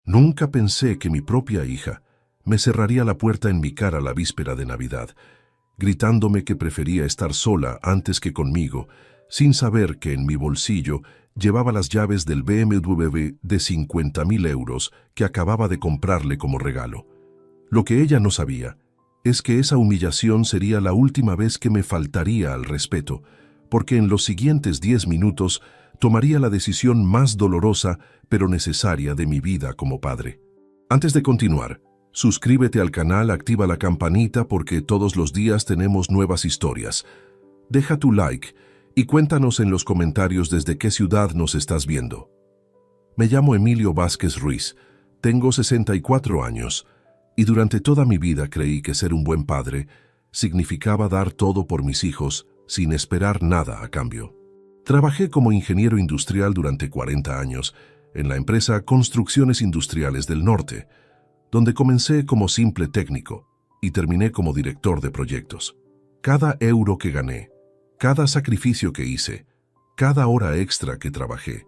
Nunca pensé que mi propia hija me cerraría la puerta en mi cara la víspera de Navidad, gritándome que prefería estar sola antes que conmigo, sin saber que en mi bolsillo llevaba las llaves del BMW de 50.000 euros que acababa de comprarle como regalo. Lo que ella no sabía es que esa humillación sería la última vez que me faltaría al respeto, porque en los siguientes 10 minutos tomaría la decisión más dolorosa pero necesaria de mi vida como padre. Antes de continuar, suscríbete al canal, activa la campanita porque todos los días tenemos nuevas historias. Deja tu like y cuéntanos en los comentarios desde qué ciudad nos estás viendo. Me llamo Emilio Vázquez Ruiz, tengo 64 años y durante toda mi vida creí que ser un buen padre significaba dar todo por mis hijos sin esperar nada a cambio. Trabajé como ingeniero industrial durante 40 años en la empresa Construcciones Industriales del Norte, donde comencé como simple técnico y terminé como director de proyectos. Cada euro que gané, cada sacrificio que hice, cada hora extra que trabajé,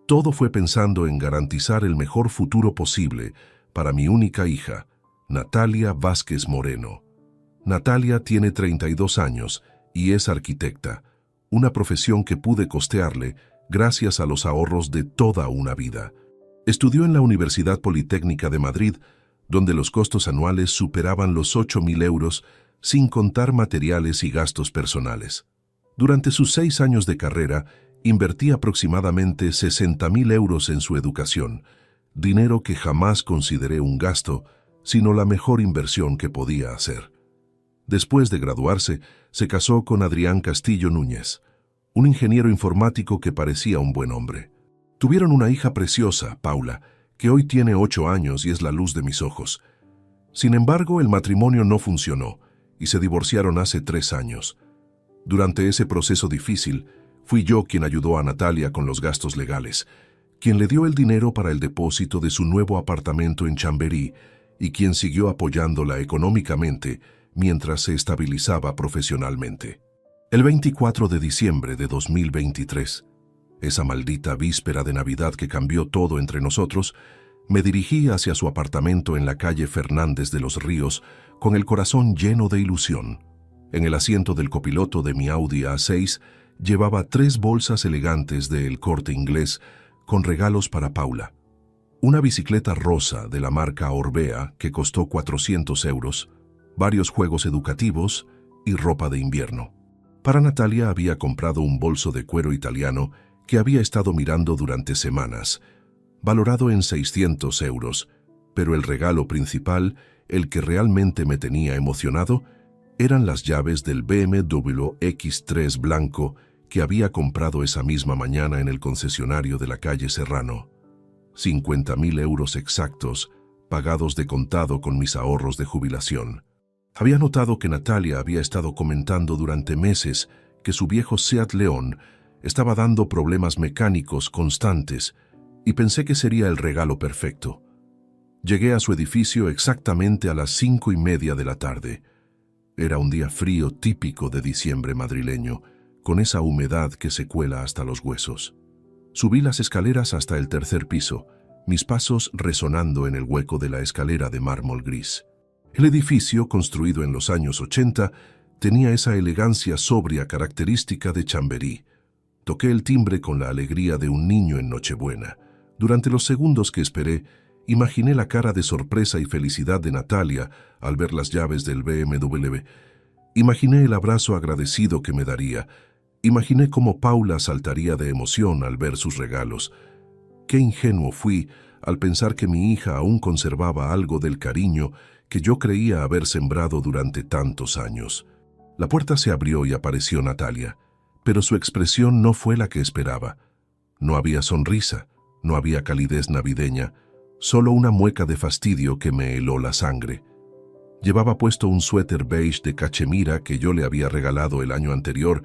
todo fue pensando en garantizar el mejor futuro posible para mi única hija, Natalia Vázquez Moreno. Natalia tiene 32 años y es arquitecta, una profesión que pude costearle gracias a los ahorros de toda una vida. Estudió en la Universidad Politécnica de Madrid, donde los costos anuales superaban los 8.000 euros, sin contar materiales y gastos personales. Durante sus 6 años de carrera, invertí aproximadamente 60.000 euros en su educación, dinero que jamás consideré un gasto, sino la mejor inversión que podía hacer. Después de graduarse, se casó con Adrián Castillo Núñez, un ingeniero informático que parecía un buen hombre. Tuvieron una hija preciosa, Paula, que hoy tiene 8 años y es la luz de mis ojos. Sin embargo, el matrimonio no funcionó y se divorciaron hace 3 años. Durante ese proceso difícil, fui yo quien ayudó a Natalia con los gastos legales, quien le dio el dinero para el depósito de su nuevo apartamento en Chamberí y quien siguió apoyándola económicamente mientras se estabilizaba profesionalmente. El 24 de diciembre de 2023, esa maldita víspera de Navidad que cambió todo entre nosotros, me dirigí hacia su apartamento en la calle Fernández de los Ríos con el corazón lleno de ilusión. En el asiento del copiloto de mi Audi A6 llevaba 3 bolsas elegantes de El Corte Inglés con regalos para Paula. Una bicicleta rosa de la marca Orbea que costó 400 euros, varios juegos educativos y ropa de invierno. Para Natalia había comprado un bolso de cuero italiano que había estado mirando durante semanas, valorado en 600 euros, pero el regalo principal, el que realmente me tenía emocionado, eran las llaves del BMW X3 blanco que había comprado esa misma mañana en el concesionario de la calle Serrano. 50.000 euros exactos, pagados de contado con mis ahorros de jubilación. Había notado que Natalia había estado comentando durante meses que su viejo Seat León estaba dando problemas mecánicos constantes y pensé que sería el regalo perfecto. Llegué a su edificio exactamente a las 5:30 de la tarde. Era un día frío típico de diciembre madrileño, con esa humedad que se cuela hasta los huesos. Subí las escaleras hasta el 3er piso, mis pasos resonando en el hueco de la escalera de mármol gris. El edificio, construido en los años 80, tenía esa elegancia sobria característica de Chamberí. Toqué el timbre con la alegría de un niño en Nochebuena. Durante los segundos que esperé, imaginé la cara de sorpresa y felicidad de Natalia al ver las llaves del BMW. Imaginé el abrazo agradecido que me daría. Imaginé cómo Paula saltaría de emoción al ver sus regalos. Qué ingenuo fui al pensar que mi hija aún conservaba algo del cariño que yo creía haber sembrado durante tantos años. La puerta se abrió y apareció Natalia, pero su expresión no fue la que esperaba. No había sonrisa, no había calidez navideña, solo una mueca de fastidio que me heló la sangre. Llevaba puesto un suéter beige de cachemira que yo le había regalado el año anterior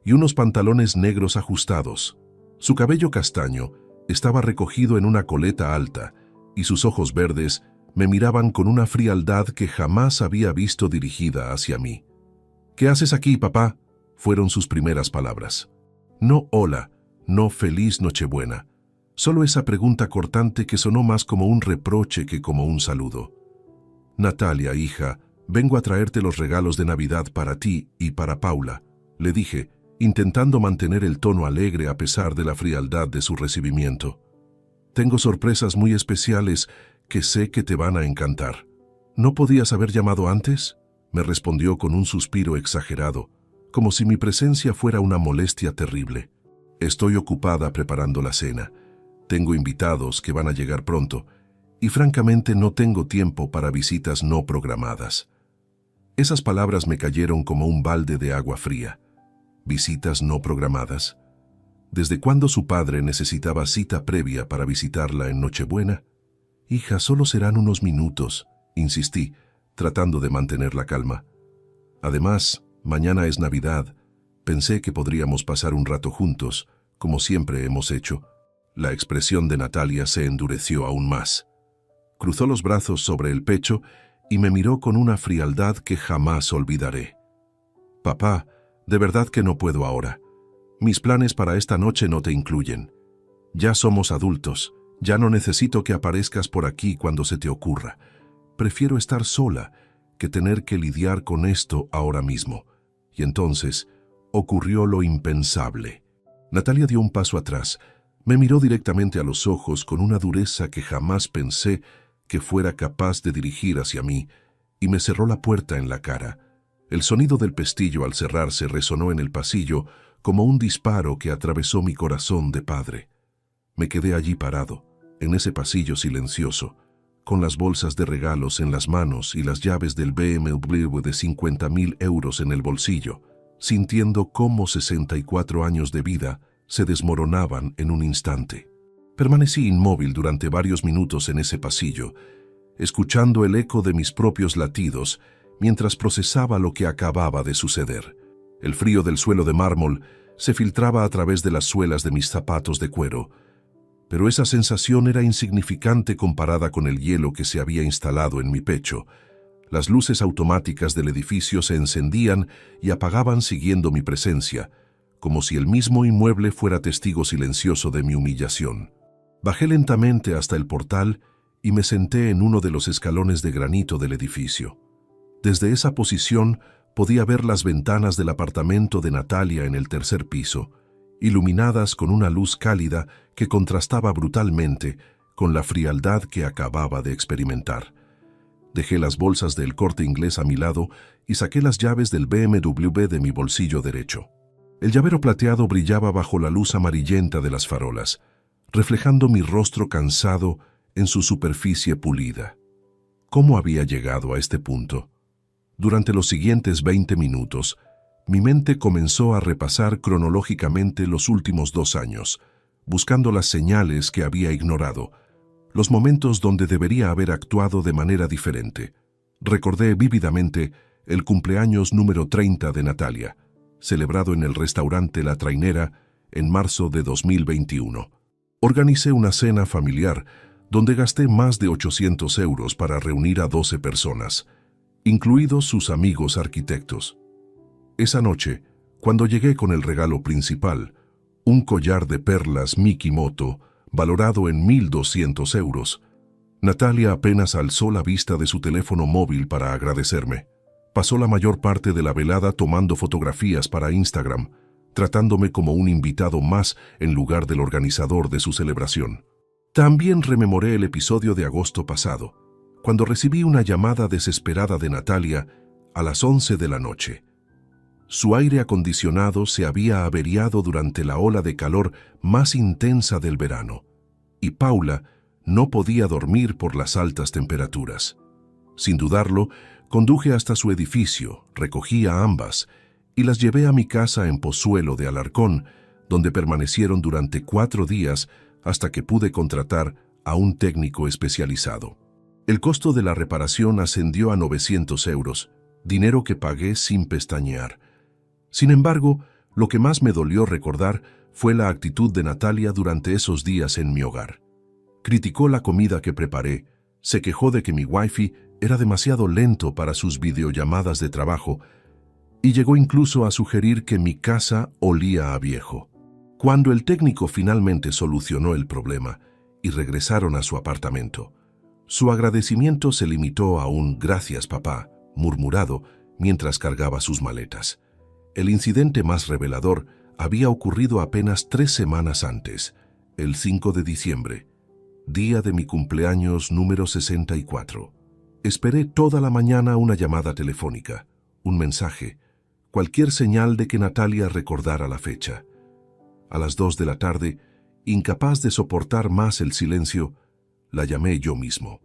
y unos pantalones negros ajustados. Su cabello castaño estaba recogido en una coleta alta y sus ojos verdes me miraban con una frialdad que jamás había visto dirigida hacia mí. «¿Qué haces aquí, papá?», fueron sus primeras palabras. No hola, no feliz Nochebuena. Solo esa pregunta cortante que sonó más como un reproche que como un saludo. Natalia, hija, vengo a traerte los regalos de Navidad para ti y para Paula, le dije, intentando mantener el tono alegre a pesar de la frialdad de su recibimiento. Tengo sorpresas muy especiales que sé que te van a encantar. ¿No podías haber llamado antes?, me respondió con un suspiro exagerado, como si mi presencia fuera una molestia terrible. Estoy ocupada preparando la cena. Tengo invitados que van a llegar pronto y francamente no tengo tiempo para visitas no programadas. Esas palabras me cayeron como un balde de agua fría. ¿Visitas no programadas? ¿Desde cuándo su padre necesitaba cita previa para visitarla en Nochebuena? Hija, solo serán unos minutos, insistí, tratando de mantener la calma. Además, mañana es Navidad. Pensé que podríamos pasar un rato juntos, como siempre hemos hecho. La expresión de Natalia se endureció aún más. Cruzó los brazos sobre el pecho y me miró con una frialdad que jamás olvidaré. Papá, de verdad que no puedo ahora. Mis planes para esta noche no te incluyen. Ya somos adultos, ya no necesito que aparezcas por aquí cuando se te ocurra. Prefiero estar sola que tener que lidiar con esto ahora mismo. Y entonces ocurrió lo impensable. Natalia dio un paso atrás, me miró directamente a los ojos con una dureza que jamás pensé que fuera capaz de dirigir hacia mí, y me cerró la puerta en la cara. El sonido del pestillo al cerrarse resonó en el pasillo como un disparo que atravesó mi corazón de padre. Me quedé allí parado, en ese pasillo silencioso, con las bolsas de regalos en las manos y las llaves del BMW de 50.000 euros en el bolsillo, sintiendo cómo 64 años de vida se desmoronaban en un instante. Permanecí inmóvil durante varios minutos en ese pasillo, escuchando el eco de mis propios latidos mientras procesaba lo que acababa de suceder. El frío del suelo de mármol se filtraba a través de las suelas de mis zapatos de cuero, pero esa sensación era insignificante comparada con el hielo que se había instalado en mi pecho. Las luces automáticas del edificio se encendían y apagaban siguiendo mi presencia, como si el mismo inmueble fuera testigo silencioso de mi humillación. Bajé lentamente hasta el portal y me senté en uno de los escalones de granito del edificio. Desde esa posición podía ver las ventanas del apartamento de Natalia en el tercer piso, iluminadas con una luz cálida que contrastaba brutalmente con la frialdad que acababa de experimentar. Dejé las bolsas del Corte Inglés a mi lado y saqué las llaves del BMW de mi bolsillo derecho. El llavero plateado brillaba bajo la luz amarillenta de las farolas, reflejando mi rostro cansado en su superficie pulida. ¿Cómo había llegado a este punto? Durante los siguientes 20 minutos, mi mente comenzó a repasar cronológicamente los últimos 2 años, buscando las señales que había ignorado, los momentos donde debería haber actuado de manera diferente. Recordé vívidamente el cumpleaños número 30 de Natalia, celebrado en el restaurante La Trainera en marzo de 2021. Organicé una cena familiar donde gasté más de 800 euros para reunir a 12 personas, incluidos sus amigos arquitectos. Esa noche, cuando llegué con el regalo principal, un collar de perlas Mikimoto, valorado en 1.200 euros, Natalia apenas alzó la vista de su teléfono móvil para agradecerme. Pasó la mayor parte de la velada tomando fotografías para Instagram, tratándome como un invitado más en lugar del organizador de su celebración. También rememoré el episodio de agosto pasado, cuando recibí una llamada desesperada de Natalia a las 11 de la noche. Su aire acondicionado se había averiado durante la ola de calor más intensa del verano, y Paula no podía dormir por las altas temperaturas. Sin dudarlo, conduje hasta su edificio, recogí a ambas y las llevé a mi casa en Pozuelo de Alarcón, donde permanecieron durante 4 días hasta que pude contratar a un técnico especializado. El costo de la reparación ascendió a 900 euros, dinero que pagué sin pestañear. Sin embargo, lo que más me dolió recordar fue la actitud de Natalia durante esos días en mi hogar. Criticó la comida que preparé, se quejó de que mi wifi era demasiado lento para sus videollamadas de trabajo y llegó incluso a sugerir que mi casa olía a viejo. Cuando el técnico finalmente solucionó el problema y regresaron a su apartamento, su agradecimiento se limitó a un «gracias, papá», murmurado mientras cargaba sus maletas. El incidente más revelador había ocurrido apenas 3 semanas antes, el 5 de diciembre, día de mi cumpleaños número 64. Esperé toda la mañana una llamada telefónica, un mensaje, cualquier señal de que Natalia recordara la fecha. A las 2 de la tarde, incapaz de soportar más el silencio, la llamé yo mismo.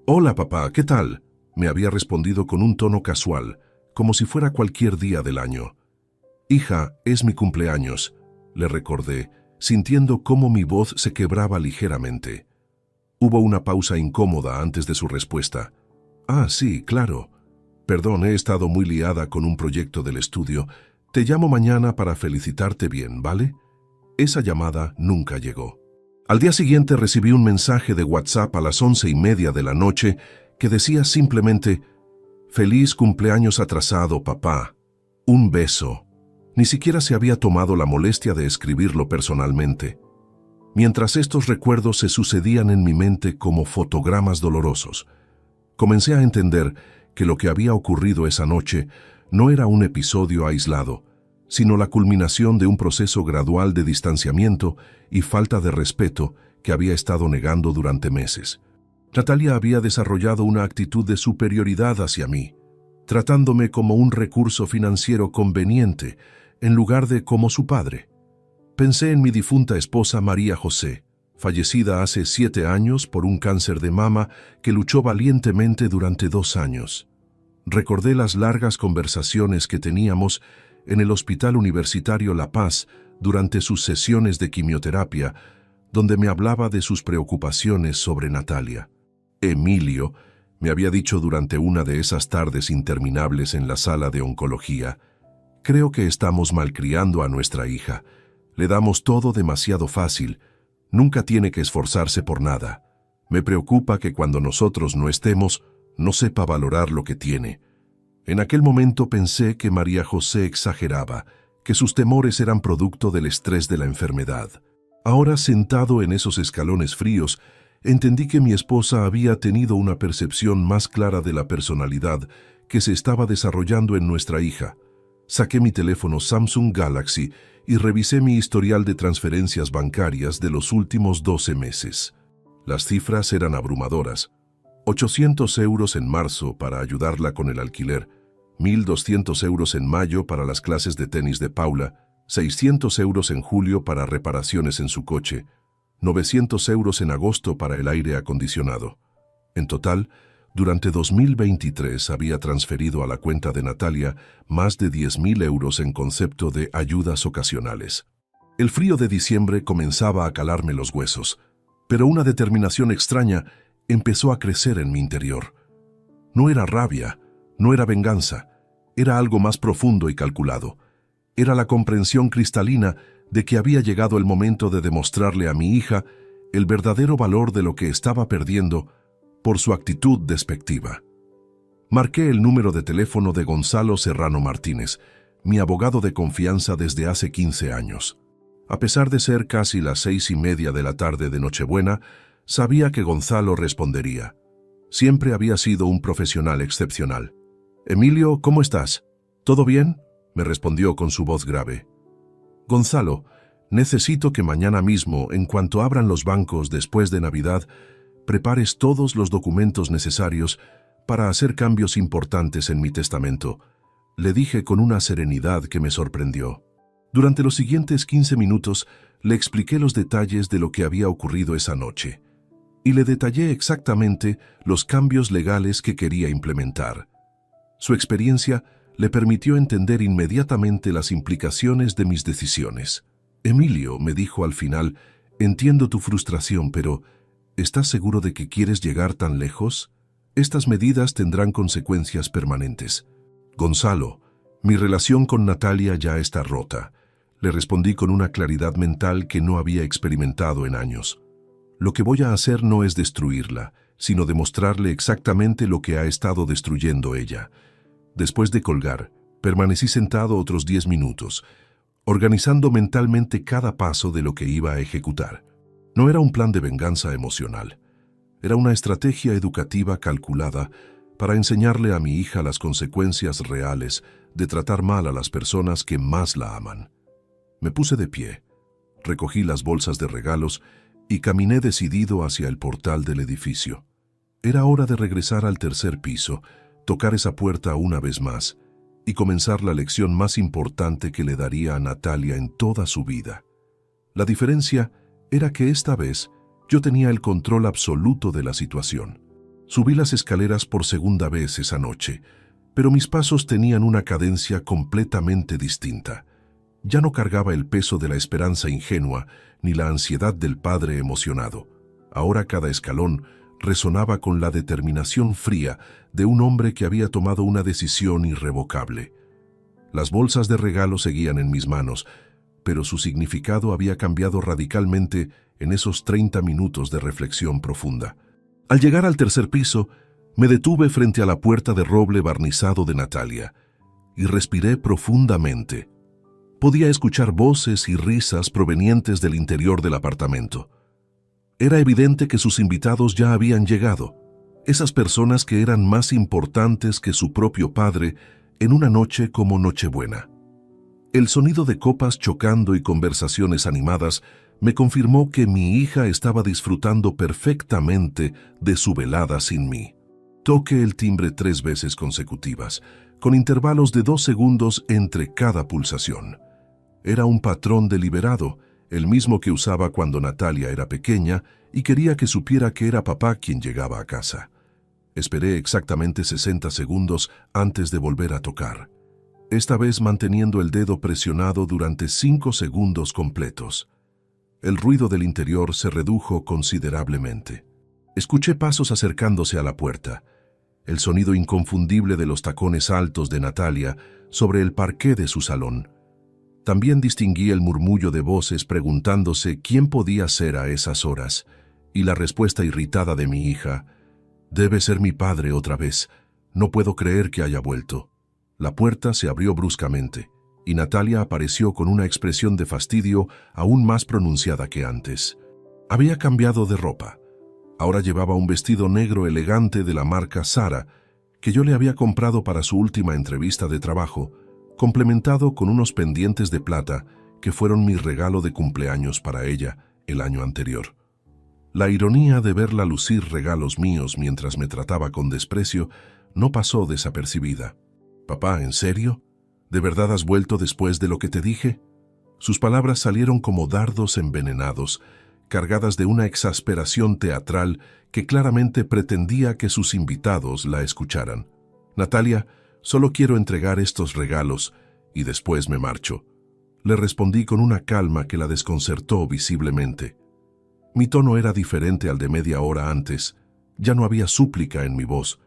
«Hola, papá, ¿qué tal?», me había respondido con un tono casual, como si fuera cualquier día del año. «Hija, es mi cumpleaños», le recordé, sintiendo cómo mi voz se quebraba ligeramente. Hubo una pausa incómoda antes de su respuesta. «Ah, sí, claro. Perdón, he estado muy liada con un proyecto del estudio. Te llamo mañana para felicitarte bien, ¿vale?». Esa llamada nunca llegó. Al día siguiente recibí un mensaje de WhatsApp a las 11:30 de la noche que decía simplemente: «Feliz cumpleaños atrasado, papá. Un beso». Ni siquiera se había tomado la molestia de escribirlo personalmente. Mientras estos recuerdos se sucedían en mi mente como fotogramas dolorosos, comencé a entender que lo que había ocurrido esa noche no era un episodio aislado, sino la culminación de un proceso gradual de distanciamiento y falta de respeto que había estado negando durante meses. Natalia había desarrollado una actitud de superioridad hacia mí, tratándome como un recurso financiero conveniente en lugar de como su padre. Pensé en mi difunta esposa María José, fallecida hace 7 años por un cáncer de mama que luchó valientemente durante 2 años. Recordé las largas conversaciones que teníamos en el Hospital Universitario La Paz durante sus sesiones de quimioterapia, donde me hablaba de sus preocupaciones sobre Natalia. Emilio me había dicho durante una de esas tardes interminables en la sala de oncología: «Creo que estamos malcriando a nuestra hija. Le damos todo demasiado fácil. Nunca tiene que esforzarse por nada. Me preocupa que cuando nosotros no estemos, no sepa valorar lo que tiene». En aquel momento pensé que María José exageraba, que sus temores eran producto del estrés de la enfermedad. Ahora, sentado en esos escalones fríos, entendí que mi esposa había tenido una percepción más clara de la personalidad que se estaba desarrollando en nuestra hija. Saqué mi teléfono Samsung Galaxy y revisé mi historial de transferencias bancarias de los últimos 12 meses. Las cifras eran abrumadoras. 800 euros en marzo para ayudarla con el alquiler, 1.200 euros en mayo para las clases de tenis de Paula, 600 euros en julio para reparaciones en su coche, 900 euros en agosto para el aire acondicionado. En total, durante 2023 había transferido a la cuenta de Natalia más de 10.000 euros en concepto de ayudas ocasionales. El frío de diciembre comenzaba a calarme los huesos, pero una determinación extraña empezó a crecer en mi interior. No era rabia, no era venganza, era algo más profundo y calculado. Era la comprensión cristalina de que había llegado el momento de demostrarle a mi hija el verdadero valor de lo que estaba perdiendo por su actitud despectiva. Marqué el número de teléfono de Gonzalo Serrano Martínez, mi abogado de confianza desde hace 15 años. A pesar de ser casi las 6:30 de la tarde de Nochebuena, sabía que Gonzalo respondería. Siempre había sido un profesional excepcional. «Emilio, ¿cómo estás? ¿Todo bien?», me respondió con su voz grave. «Gonzalo, necesito que mañana mismo, en cuanto abran los bancos después de Navidad, prepares todos los documentos necesarios para hacer cambios importantes en mi testamento», le dije con una serenidad que me sorprendió. Durante los siguientes 15 minutos le expliqué los detalles de lo que había ocurrido esa noche y le detallé exactamente los cambios legales que quería implementar. Su experiencia le permitió entender inmediatamente las implicaciones de mis decisiones. «Emilio», me dijo al final, «entiendo tu frustración, pero ¿estás seguro de que quieres llegar tan lejos? Estas medidas tendrán consecuencias permanentes». «Gonzalo, mi relación con Natalia ya está rota», le respondí con una claridad mental que no había experimentado en años. «Lo que voy a hacer no es destruirla, sino demostrarle exactamente lo que ha estado destruyendo ella». Después de colgar, permanecí sentado otros 10 minutos, organizando mentalmente cada paso de lo que iba a ejecutar. No era un plan de venganza emocional. Era una estrategia educativa calculada para enseñarle a mi hija las consecuencias reales de tratar mal a las personas que más la aman. Me puse de pie, recogí las bolsas de regalos y caminé decidido hacia el portal del edificio. Era hora de regresar al tercer piso, tocar esa puerta una vez más y comenzar la lección más importante que le daría a Natalia en toda su vida. La diferencia era que esta vez yo tenía el control absoluto de la situación. Subí las escaleras por segunda vez esa noche, pero mis pasos tenían una cadencia completamente distinta. Ya no cargaba el peso de la esperanza ingenua ni la ansiedad del padre emocionado. Ahora cada escalón resonaba con la determinación fría de un hombre que había tomado una decisión irrevocable. Las bolsas de regalo seguían en mis manos, pero su significado había cambiado radicalmente en esos 30 minutos de reflexión profunda. Al llegar al tercer piso, me detuve frente a la puerta de roble barnizado de Natalia y respiré profundamente. Podía escuchar voces y risas provenientes del interior del apartamento. Era evidente que sus invitados ya habían llegado, esas personas que eran más importantes que su propio padre en una noche como Nochebuena. El sonido de copas chocando y conversaciones animadas me confirmó que mi hija estaba disfrutando perfectamente de su velada sin mí. Toqué el timbre 3 veces consecutivas, con intervalos de 2 segundos entre cada pulsación. Era un patrón deliberado, el mismo que usaba cuando Natalia era pequeña y quería que supiera que era papá quien llegaba a casa. Esperé exactamente 60 segundos antes de volver a tocar, esta vez manteniendo el dedo presionado durante 5 segundos completos. El ruido del interior se redujo considerablemente. Escuché pasos acercándose a la puerta, el sonido inconfundible de los tacones altos de Natalia sobre el parqué de su salón. También distinguí el murmullo de voces preguntándose quién podía ser a esas horas, y la respuesta irritada de mi hija: «Debe ser mi padre otra vez. No puedo creer que haya vuelto». La puerta se abrió bruscamente, y Natalia apareció con una expresión de fastidio aún más pronunciada que antes. Había cambiado de ropa. Ahora llevaba un vestido negro elegante de la marca Zara, que yo le había comprado para su última entrevista de trabajo, complementado con unos pendientes de plata que fueron mi regalo de cumpleaños para ella el año anterior. La ironía de verla lucir regalos míos mientras me trataba con desprecio no pasó desapercibida. «Papá, ¿en serio? ¿De verdad has vuelto después de lo que te dije?» Sus palabras salieron como dardos envenenados, cargadas de una exasperación teatral que claramente pretendía que sus invitados la escucharan. «Natalia, solo quiero entregar estos regalos y después me marcho», le respondí con una calma que la desconcertó visiblemente. Mi tono era diferente al de media hora antes. Ya no había súplica en mi voz,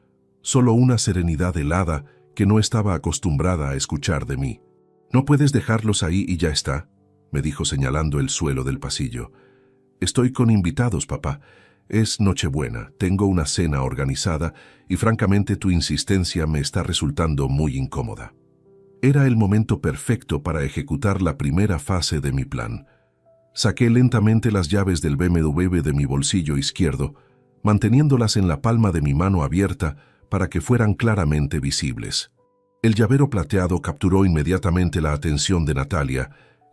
solo una serenidad helada que no estaba acostumbrada a escuchar de mí. «No puedes dejarlos ahí y ya está», me dijo señalando el suelo del pasillo. «Estoy con invitados, papá. Es Nochebuena, tengo una cena organizada y francamente tu insistencia me está resultando muy incómoda». Era el momento perfecto para ejecutar la primera fase de mi plan. Saqué lentamente las llaves del BMW de mi bolsillo izquierdo, manteniéndolas en la palma de mi mano abierta para que fueran claramente visibles. El llavero plateado capturó inmediatamente la atención de Natalia,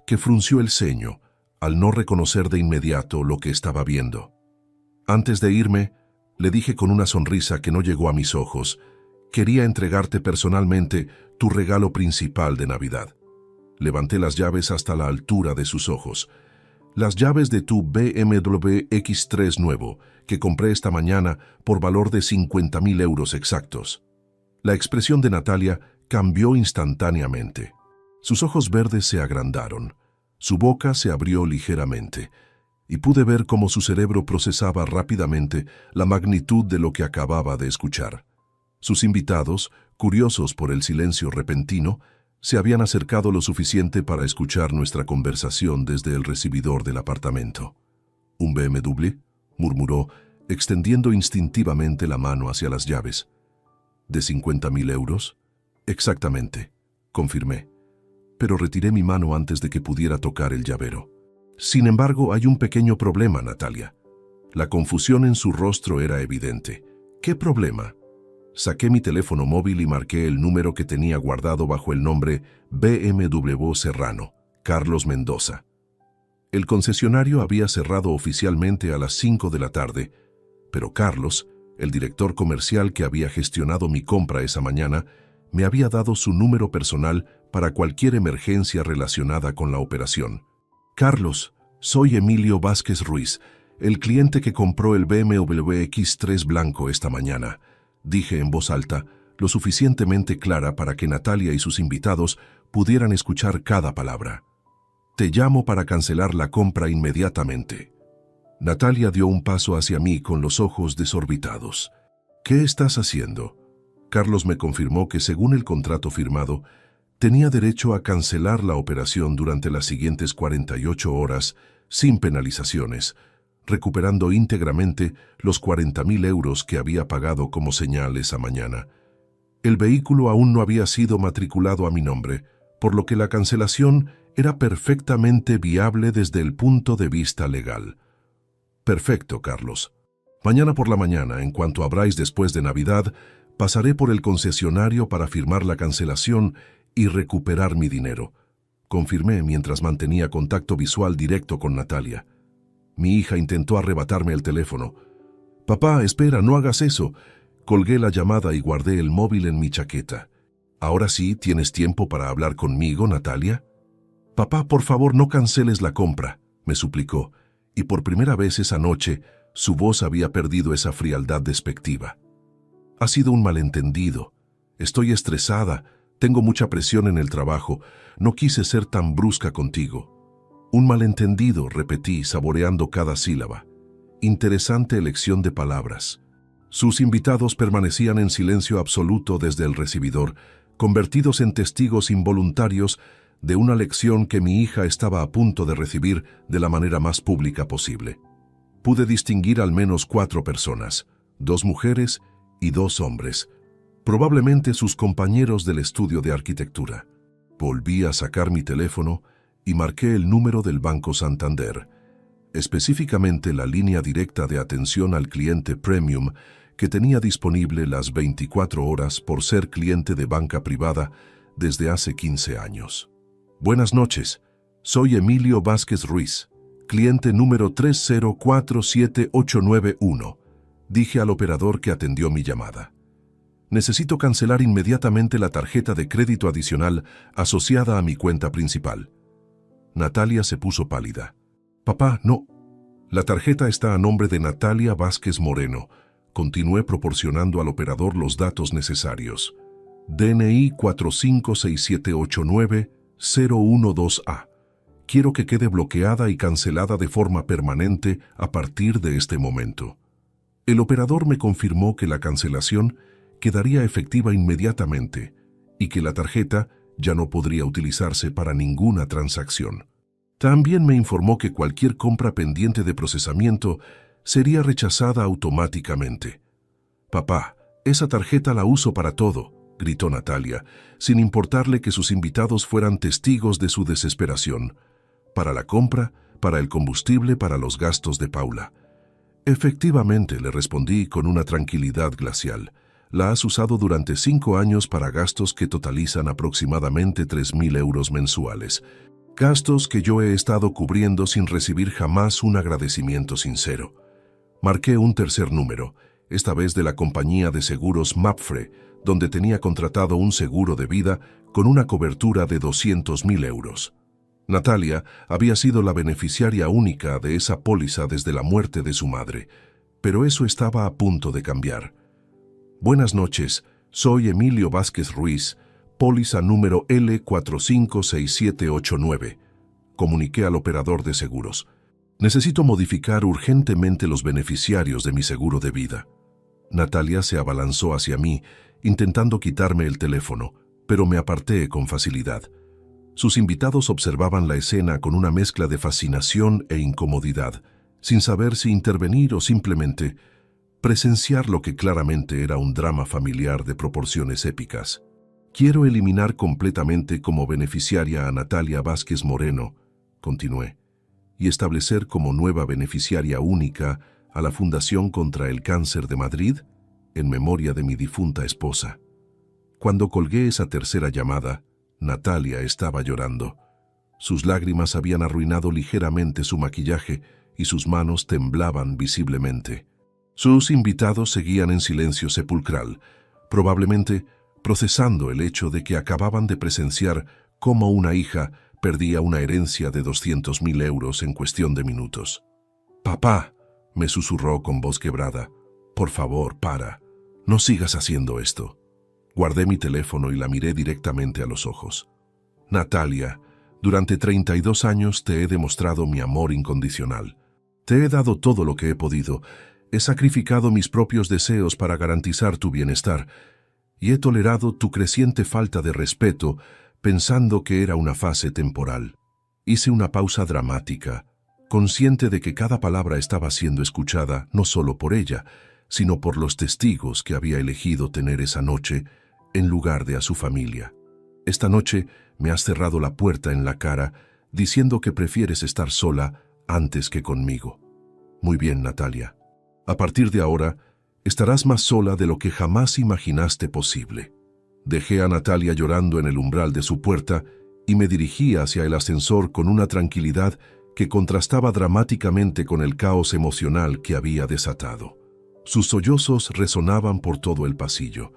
que frunció el ceño al no reconocer de inmediato lo que estaba viendo. Antes de irme, le dije con una sonrisa que no llegó a mis ojos: «Quería entregarte personalmente tu regalo principal de Navidad». Levanté las llaves hasta la altura de sus ojos. «Las llaves de tu BMW X3 nuevo, que compré esta mañana por valor de 50.000 euros exactos». La expresión de Natalia cambió instantáneamente. Sus ojos verdes se agrandaron, su boca se abrió ligeramente, y pude ver cómo su cerebro procesaba rápidamente la magnitud de lo que acababa de escuchar. Sus invitados, curiosos por el silencio repentino, se habían acercado lo suficiente para escuchar nuestra conversación desde el recibidor del apartamento. «¿Un BMW?», murmuró, extendiendo instintivamente la mano hacia las llaves. «¿De 50.000 euros?» «Exactamente», confirmé. pero retiré mi mano antes de que pudiera tocar el llavero. Sin embargo, hay un pequeño problema, Natalia. La confusión en su rostro era evidente. ¿Qué problema? Saqué mi teléfono móvil y marqué el número que tenía guardado bajo el nombre BMW Serrano, Carlos Mendoza. El concesionario había cerrado oficialmente a las 5 de la tarde, pero Carlos, el director comercial que había gestionado mi compra esa mañana, me había dado su número personal para cualquier emergencia relacionada con la operación. Carlos, soy Emilio Vázquez Ruiz, el cliente que compró el BMW X3 blanco esta mañana, dije en voz alta, lo suficientemente clara para que Natalia y sus invitados pudieran escuchar cada palabra. Te llamo para cancelar la compra inmediatamente. Natalia dio un paso hacia mí con los ojos desorbitados. ¿Qué estás haciendo? Carlos me confirmó que según el contrato firmado, tenía derecho a cancelar la operación durante las siguientes 48 horas sin penalizaciones, recuperando íntegramente los 40.000 euros que había pagado como señal esa mañana. El vehículo aún no había sido matriculado a mi nombre, por lo que la cancelación era perfectamente viable desde el punto de vista legal. Perfecto, Carlos. Mañana por la mañana, en cuanto abráis después de Navidad, pasaré por el concesionario para firmar la cancelación y recuperar mi dinero, confirmé mientras mantenía contacto visual directo con Natalia. Mi hija intentó arrebatarme el teléfono. Papá, espera, no hagas eso. Colgué la llamada y guardé el móvil en mi chaqueta. ¿Ahora sí tienes tiempo para hablar conmigo, Natalia? Papá, por favor, no canceles la compra, me suplicó, y por primera vez esa noche su voz había perdido esa frialdad despectiva. Ha sido un malentendido. Estoy estresada, tengo mucha presión en el trabajo, no quise ser tan brusca contigo. Un malentendido, repetí, saboreando cada sílaba. Interesante elección de palabras. Sus invitados permanecían en silencio absoluto desde el recibidor, convertidos en testigos involuntarios de una lección que mi hija estaba a punto de recibir de la manera más pública posible. Pude distinguir al menos 4 personas, 2 mujeres y 2 hombres, probablemente sus compañeros del estudio de arquitectura. Volví a sacar mi teléfono y marqué el número del Banco Santander, específicamente la línea directa de atención al cliente premium que tenía disponible las 24 horas por ser cliente de banca privada desde hace 15 años. Buenas noches, soy Emilio Vázquez Ruiz, cliente número 3047891, dije al operador que atendió mi llamada. Necesito cancelar inmediatamente la tarjeta de crédito adicional asociada a mi cuenta principal. Natalia se puso pálida. Papá, no. La tarjeta está a nombre de Natalia Vázquez Moreno. Continué proporcionando al operador los datos necesarios. DNI 456789012A. Quiero que quede bloqueada y cancelada de forma permanente a partir de este momento. El operador me confirmó que la cancelación quedaría efectiva inmediatamente y que la tarjeta ya no podría utilizarse para ninguna transacción. También me informó que cualquier compra pendiente de procesamiento sería rechazada automáticamente. Papá, esa tarjeta la uso para todo, gritó Natalia, sin importarle que sus invitados fueran testigos de su desesperación. Para la compra, para el combustible, para los gastos de Paula. Efectivamente, le respondí con una tranquilidad glacial. La has usado durante 5 años para gastos que totalizan aproximadamente 3.000 euros mensuales. Gastos que yo he estado cubriendo sin recibir jamás un agradecimiento sincero. Marqué un tercer número, esta vez de la compañía de seguros Mapfre, donde tenía contratado un seguro de vida con una cobertura de 200.000 euros. Natalia había sido la beneficiaria única de esa póliza desde la muerte de su madre, pero eso estaba a punto de cambiar. Buenas noches, soy Emilio Vázquez Ruiz, póliza número L456789. Comuniqué al operador de seguros. Necesito modificar urgentemente los beneficiarios de mi seguro de vida. Natalia se abalanzó hacia mí, intentando quitarme el teléfono, pero me aparté con facilidad. Sus invitados observaban la escena con una mezcla de fascinación e incomodidad, sin saber si intervenir o simplemente presenciar lo que claramente era un drama familiar de proporciones épicas. Quiero eliminar completamente como beneficiaria a Natalia Vázquez Moreno, continué, y establecer como nueva beneficiaria única a la Fundación contra el Cáncer de Madrid, en memoria de mi difunta esposa. Cuando colgué esa tercera llamada, Natalia estaba llorando. Sus lágrimas habían arruinado ligeramente su maquillaje y sus manos temblaban visiblemente. Sus invitados seguían en silencio sepulcral, probablemente procesando el hecho de que acababan de presenciar cómo una hija perdía una herencia de 200.000 euros en cuestión de minutos. «Papá», me susurró con voz quebrada, «por favor, para. No sigas haciendo esto». Guardé mi teléfono y la miré directamente a los ojos. «Natalia, durante 32 años te he demostrado mi amor incondicional. Te he dado todo lo que he podido. He sacrificado mis propios deseos para garantizar tu bienestar y he tolerado tu creciente falta de respeto pensando que era una fase temporal. Hice una pausa dramática, consciente de que cada palabra estaba siendo escuchada no solo por ella, sino por los testigos que había elegido tener esa noche en lugar de a su familia. Esta noche me has cerrado la puerta en la cara diciendo que prefieres estar sola antes que conmigo. Muy bien, Natalia. A partir de ahora, estarás más sola de lo que jamás imaginaste posible. Dejé a Natalia llorando en el umbral de su puerta y me dirigí hacia el ascensor con una tranquilidad que contrastaba dramáticamente con el caos emocional que había desatado. Sus sollozos resonaban por todo el pasillo,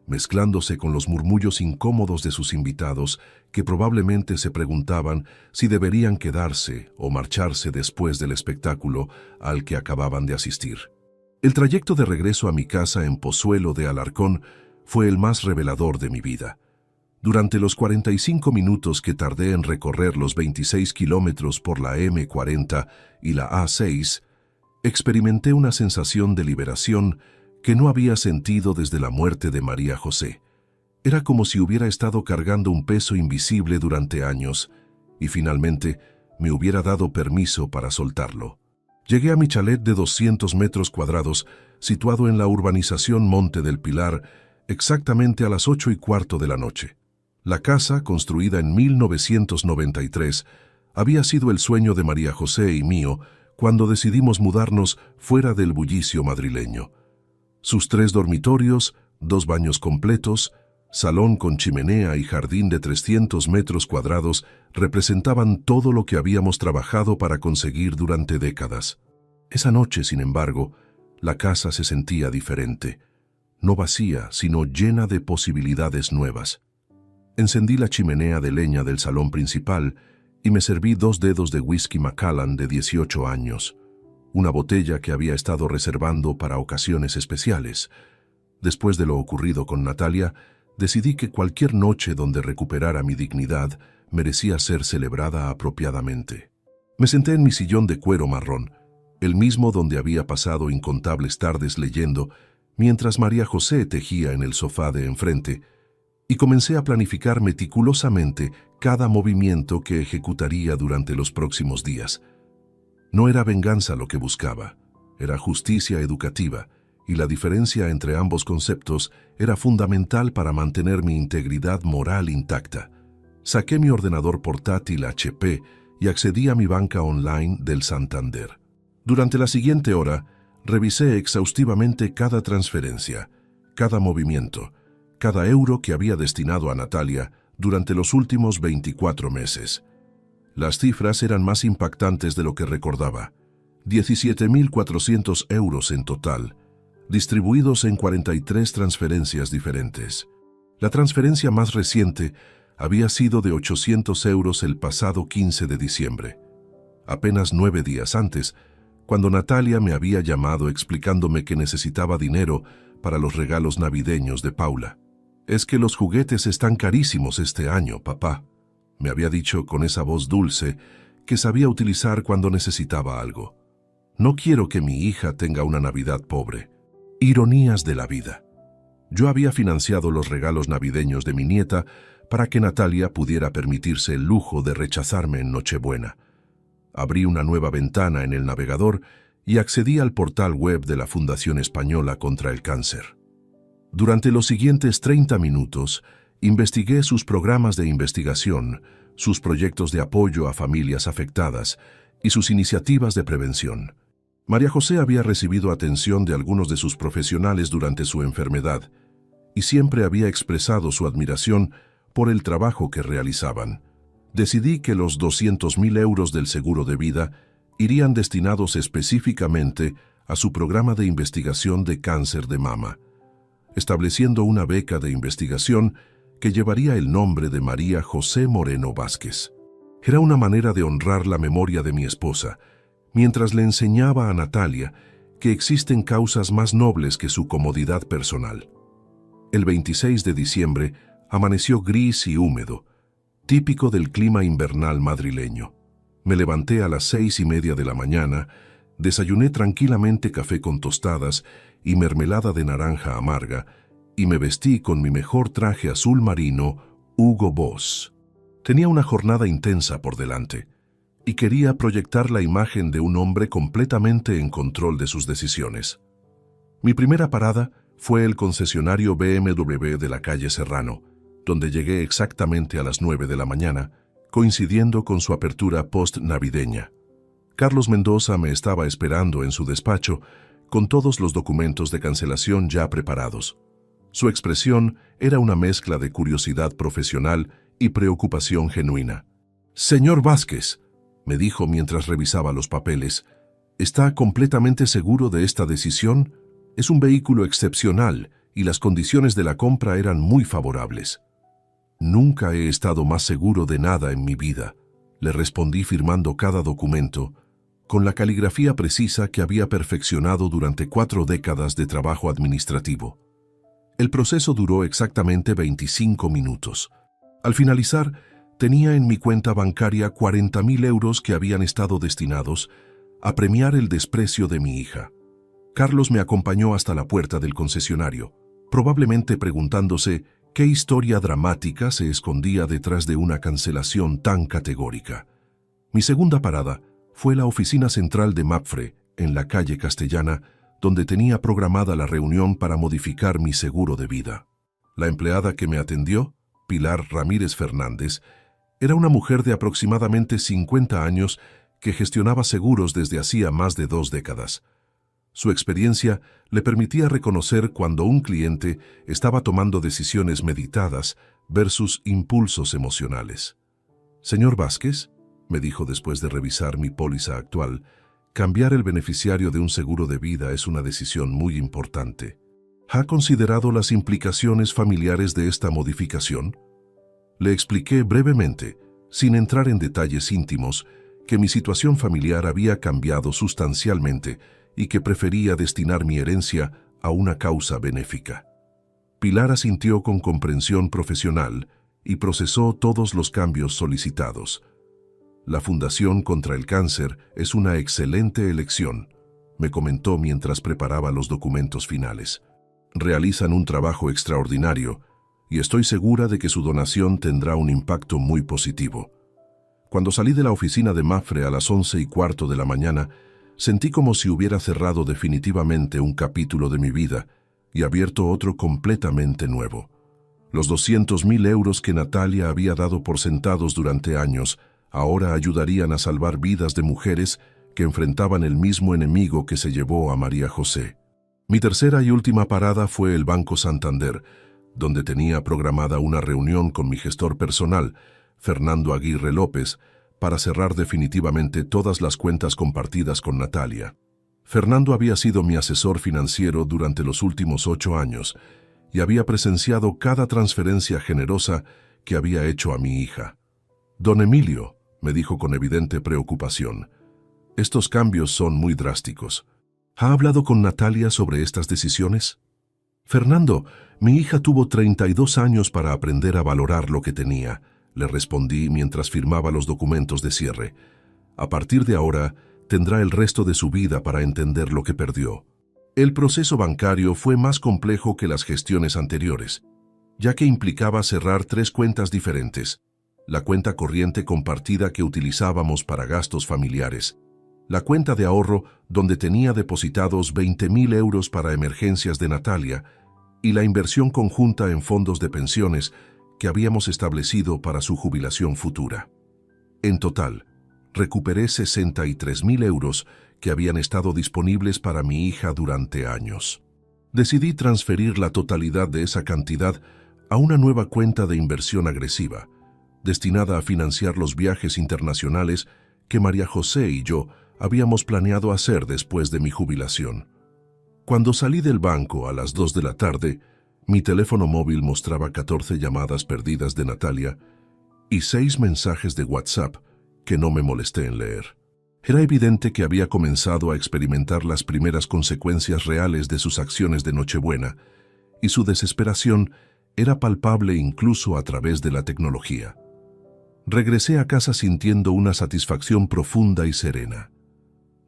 mezclándose con los murmullos incómodos de sus invitados que probablemente se preguntaban si deberían quedarse o marcharse después del espectáculo al que acababan de asistir. El trayecto de regreso a mi casa en Pozuelo de Alarcón fue el más revelador de mi vida. Durante los 45 minutos que tardé en recorrer los 26 kilómetros por la M40 y la A6, experimenté una sensación de liberación que no había sentido desde la muerte de María José. Era como si hubiera estado cargando un peso invisible durante años y finalmente me hubiera dado permiso para soltarlo. Llegué a mi chalet de 200 metros cuadrados, situado en la urbanización Monte del Pilar, exactamente a las 8:15 de la noche. La casa, construida en 1993, había sido el sueño de María José y mío cuando decidimos mudarnos fuera del bullicio madrileño. Sus 3 dormitorios, 2 baños completos, salón con chimenea y jardín de 300 metros cuadrados representaban todo lo que habíamos trabajado para conseguir durante décadas. Esa noche, sin embargo, la casa se sentía diferente. No vacía, sino llena de posibilidades nuevas. Encendí la chimenea de leña del salón principal y me serví 2 dedos de whisky Macallan de 18 años, una botella que había estado reservando para ocasiones especiales. Después de lo ocurrido con Natalia, decidí que cualquier noche donde recuperara mi dignidad merecía ser celebrada apropiadamente. Me senté en mi sillón de cuero marrón, el mismo donde había pasado incontables tardes leyendo, mientras María José tejía en el sofá de enfrente, y comencé a planificar meticulosamente cada movimiento que ejecutaría durante los próximos días. No era venganza lo que buscaba, era justicia educativa, y la diferencia entre ambos conceptos era fundamental para mantener mi integridad moral intacta. Saqué mi ordenador portátil HP y accedí a mi banca online del Santander. Durante la siguiente hora, revisé exhaustivamente cada transferencia, cada movimiento, cada euro que había destinado a Natalia durante los últimos 24 meses. Las cifras eran más impactantes de lo que recordaba. 17.400 euros en total, distribuidos en 43 transferencias diferentes. La transferencia más reciente había sido de 800 euros el pasado 15 de diciembre, apenas 9 días antes, cuando Natalia me había llamado explicándome que necesitaba dinero para los regalos navideños de Paula. «Es que los juguetes están carísimos este año, papá», me había dicho con esa voz dulce que sabía utilizar cuando necesitaba algo. «No quiero que mi hija tenga una Navidad pobre». Ironías de la vida. Yo había financiado los regalos navideños de mi nieta para que Natalia pudiera permitirse el lujo de rechazarme en Nochebuena. Abrí una nueva ventana en el navegador y accedí al portal web de la Fundación Española contra el Cáncer. Durante los siguientes 30 minutos, Investigué sus programas de investigación, sus proyectos de apoyo a familias afectadas y sus iniciativas de prevención. María José había recibido atención de algunos de sus profesionales durante su enfermedad y siempre había expresado su admiración por el trabajo que realizaban. Decidí que los 200.000 euros del seguro de vida irían destinados específicamente a su programa de investigación de cáncer de mama, estableciendo una beca de investigación que llevaría el nombre de María José Moreno Vázquez. Era una manera de honrar la memoria de mi esposa, mientras le enseñaba a Natalia que existen causas más nobles que su comodidad personal. El 26 de diciembre amaneció gris y húmedo, típico del clima invernal madrileño. Me levanté a las 6:30 de la mañana, desayuné tranquilamente café con tostadas y mermelada de naranja amarga, y me vestí con mi mejor traje azul marino, Hugo Boss. Tenía una jornada intensa por delante, y quería proyectar la imagen de un hombre completamente en control de sus decisiones. Mi primera parada fue el concesionario BMW de la calle Serrano, donde llegué exactamente a las 9 de la mañana, coincidiendo con su apertura post-navideña. Carlos Mendoza me estaba esperando en su despacho, con todos los documentos de cancelación ya preparados. Su expresión era una mezcla de curiosidad profesional y preocupación genuina. «Señor Vázquez», me dijo mientras revisaba los papeles, «¿está completamente seguro de esta decisión? Es un vehículo excepcional y las condiciones de la compra eran muy favorables». «Nunca he estado más seguro de nada en mi vida», le respondí firmando cada documento, con la caligrafía precisa que había perfeccionado durante 4 décadas de trabajo administrativo. El proceso duró exactamente 25 minutos. Al finalizar, tenía en mi cuenta bancaria 40.000 euros que habían estado destinados a premiar el desprecio de mi hija. Carlos me acompañó hasta la puerta del concesionario, probablemente preguntándose qué historia dramática se escondía detrás de una cancelación tan categórica. Mi segunda parada fue la oficina central de Mapfre, en la calle Castellana, donde tenía programada la reunión para modificar mi seguro de vida. La empleada que me atendió, Pilar Ramírez Fernández, era una mujer de aproximadamente 50 años que gestionaba seguros desde hacía más de 2 décadas. Su experiencia le permitía reconocer cuando un cliente estaba tomando decisiones meditadas versus impulsos emocionales. «Señor Vázquez», me dijo después de revisar mi póliza actual, «cambiar el beneficiario de un seguro de vida es una decisión muy importante. ¿Ha considerado las implicaciones familiares de esta modificación?». Le expliqué brevemente, sin entrar en detalles íntimos, que mi situación familiar había cambiado sustancialmente y que prefería destinar mi herencia a una causa benéfica. Pilar asintió con comprensión profesional y procesó todos los cambios solicitados. «La Fundación contra el Cáncer es una excelente elección», me comentó mientras preparaba los documentos finales. «Realizan un trabajo extraordinario y estoy segura de que su donación tendrá un impacto muy positivo». Cuando salí de la oficina de Mapfre a las 11:15 de la mañana, sentí como si hubiera cerrado definitivamente un capítulo de mi vida y abierto otro completamente nuevo. Los 200.000 euros que Natalia había dado por sentados durante años ahora ayudarían a salvar vidas de mujeres que enfrentaban el mismo enemigo que se llevó a María José. Mi tercera y última parada fue el Banco Santander, donde tenía programada una reunión con mi gestor personal, Fernando Aguirre López, para cerrar definitivamente todas las cuentas compartidas con Natalia. Fernando había sido mi asesor financiero durante los últimos 8 años y había presenciado cada transferencia generosa que había hecho a mi hija. «Don Emilio», me dijo con evidente preocupación, «estos cambios son muy drásticos. ¿Ha hablado con Natalia sobre estas decisiones?». «Fernando, mi hija tuvo 32 años para aprender a valorar lo que tenía», le respondí mientras firmaba los documentos de cierre. «A partir de ahora, tendrá el resto de su vida para entender lo que perdió». El proceso bancario fue más complejo que las gestiones anteriores, ya que implicaba cerrar 3 cuentas diferentes: la cuenta corriente compartida que utilizábamos para gastos familiares, la cuenta de ahorro donde tenía depositados 20.000 euros para emergencias de Natalia y la inversión conjunta en fondos de pensiones que habíamos establecido para su jubilación futura. En total, recuperé 63.000 euros que habían estado disponibles para mi hija durante años. Decidí transferir la totalidad de esa cantidad a una nueva cuenta de inversión agresiva, destinada a financiar los viajes internacionales que María José y yo habíamos planeado hacer después de mi jubilación. Cuando salí del banco a las 2 de la tarde, mi teléfono móvil mostraba 14 llamadas perdidas de Natalia y 6 mensajes de WhatsApp que no me molesté en leer. Era evidente que había comenzado a experimentar las primeras consecuencias reales de sus acciones de Nochebuena, y su desesperación era palpable incluso a través de la tecnología. Regresé a casa sintiendo una satisfacción profunda y serena.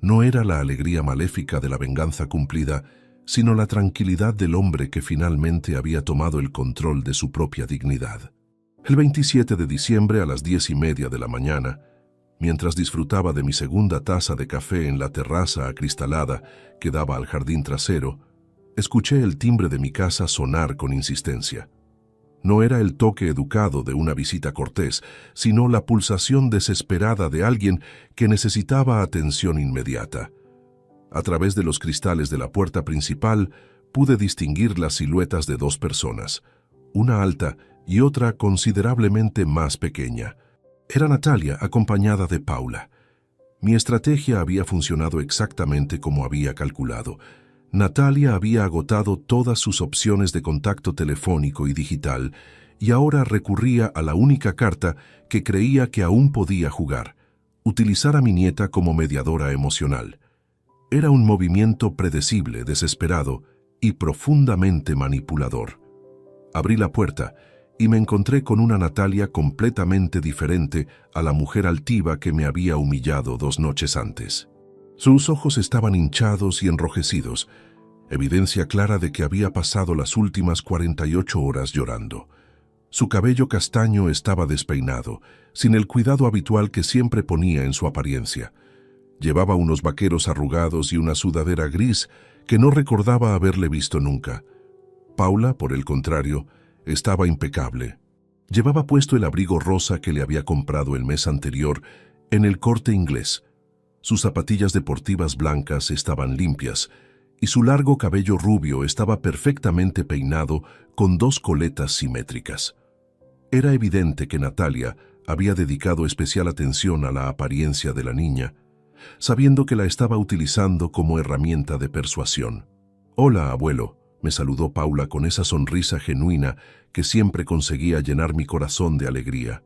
No era la alegría maléfica de la venganza cumplida, sino la tranquilidad del hombre que finalmente había tomado el control de su propia dignidad. El 27 de diciembre a las 10:30 de la mañana, mientras disfrutaba de mi segunda taza de café en la terraza acristalada que daba al jardín trasero, escuché el timbre de mi casa sonar con insistencia. No era el toque educado de una visita cortés, sino la pulsación desesperada de alguien que necesitaba atención inmediata. A través de los cristales de la puerta principal pude distinguir las siluetas de 2 personas, una alta y otra considerablemente más pequeña. Era Natalia acompañada de Paula. Mi estrategia había funcionado exactamente como había calculado. Natalia había agotado todas sus opciones de contacto telefónico y digital y ahora recurría a la única carta que creía que aún podía jugar: utilizar a mi nieta como mediadora emocional. Era un movimiento predecible, desesperado y profundamente manipulador. Abrí la puerta y me encontré con una Natalia completamente diferente a la mujer altiva que me había humillado 2 noches antes. Sus ojos estaban hinchados y enrojecidos, evidencia clara de que había pasado las últimas 48 horas llorando. Su cabello castaño estaba despeinado, sin el cuidado habitual que siempre ponía en su apariencia. Llevaba unos vaqueros arrugados y una sudadera gris que no recordaba haberle visto nunca. Paula, por el contrario, estaba impecable. Llevaba puesto el abrigo rosa que le había comprado el mes anterior en el Corte Inglés. Sus zapatillas deportivas blancas estaban limpias y su largo cabello rubio estaba perfectamente peinado con 2 coletas simétricas. Era evidente que Natalia había dedicado especial atención a la apariencia de la niña, sabiendo que la estaba utilizando como herramienta de persuasión. «Hola, abuelo», me saludó Paula con esa sonrisa genuina que siempre conseguía llenar mi corazón de alegría.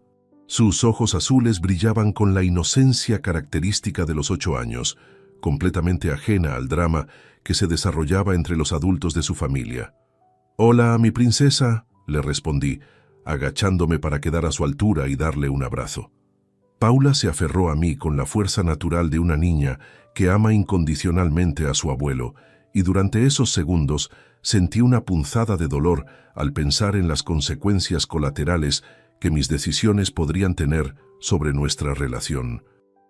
Sus ojos azules brillaban con la inocencia característica de los 8 años, completamente ajena al drama que se desarrollaba entre los adultos de su familia. «Hola, mi princesa», le respondí, agachándome para quedar a su altura y darle un abrazo. Paula se aferró a mí con la fuerza natural de una niña que ama incondicionalmente a su abuelo, y durante esos segundos sentí una punzada de dolor al pensar en las consecuencias colaterales que mis decisiones podrían tener sobre nuestra relación.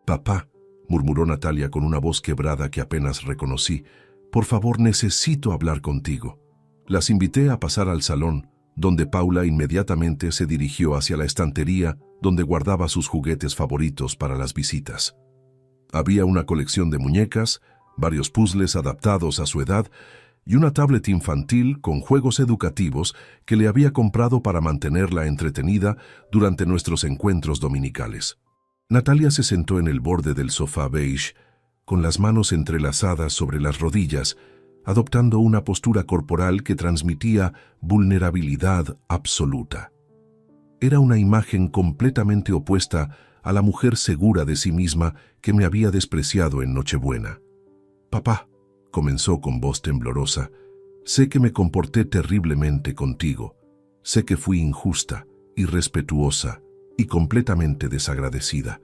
«Papá», murmuró Natalia con una voz quebrada que apenas reconocí, «por favor, necesito hablar contigo». Las invité a pasar al salón, donde Paula inmediatamente se dirigió hacia la estantería donde guardaba sus juguetes favoritos para las visitas. Había una colección de muñecas, varios puzzles adaptados a su edad y una tablet infantil con juegos educativos que le había comprado para mantenerla entretenida durante nuestros encuentros dominicales. Natalia se sentó en el borde del sofá beige, con las manos entrelazadas sobre las rodillas, adoptando una postura corporal que transmitía vulnerabilidad absoluta. Era una imagen completamente opuesta a la mujer segura de sí misma que me había despreciado en Nochebuena. «Papá», comenzó con voz temblorosa, «sé que me comporté terriblemente contigo. Sé que fui injusta, irrespetuosa y completamente desagradecida.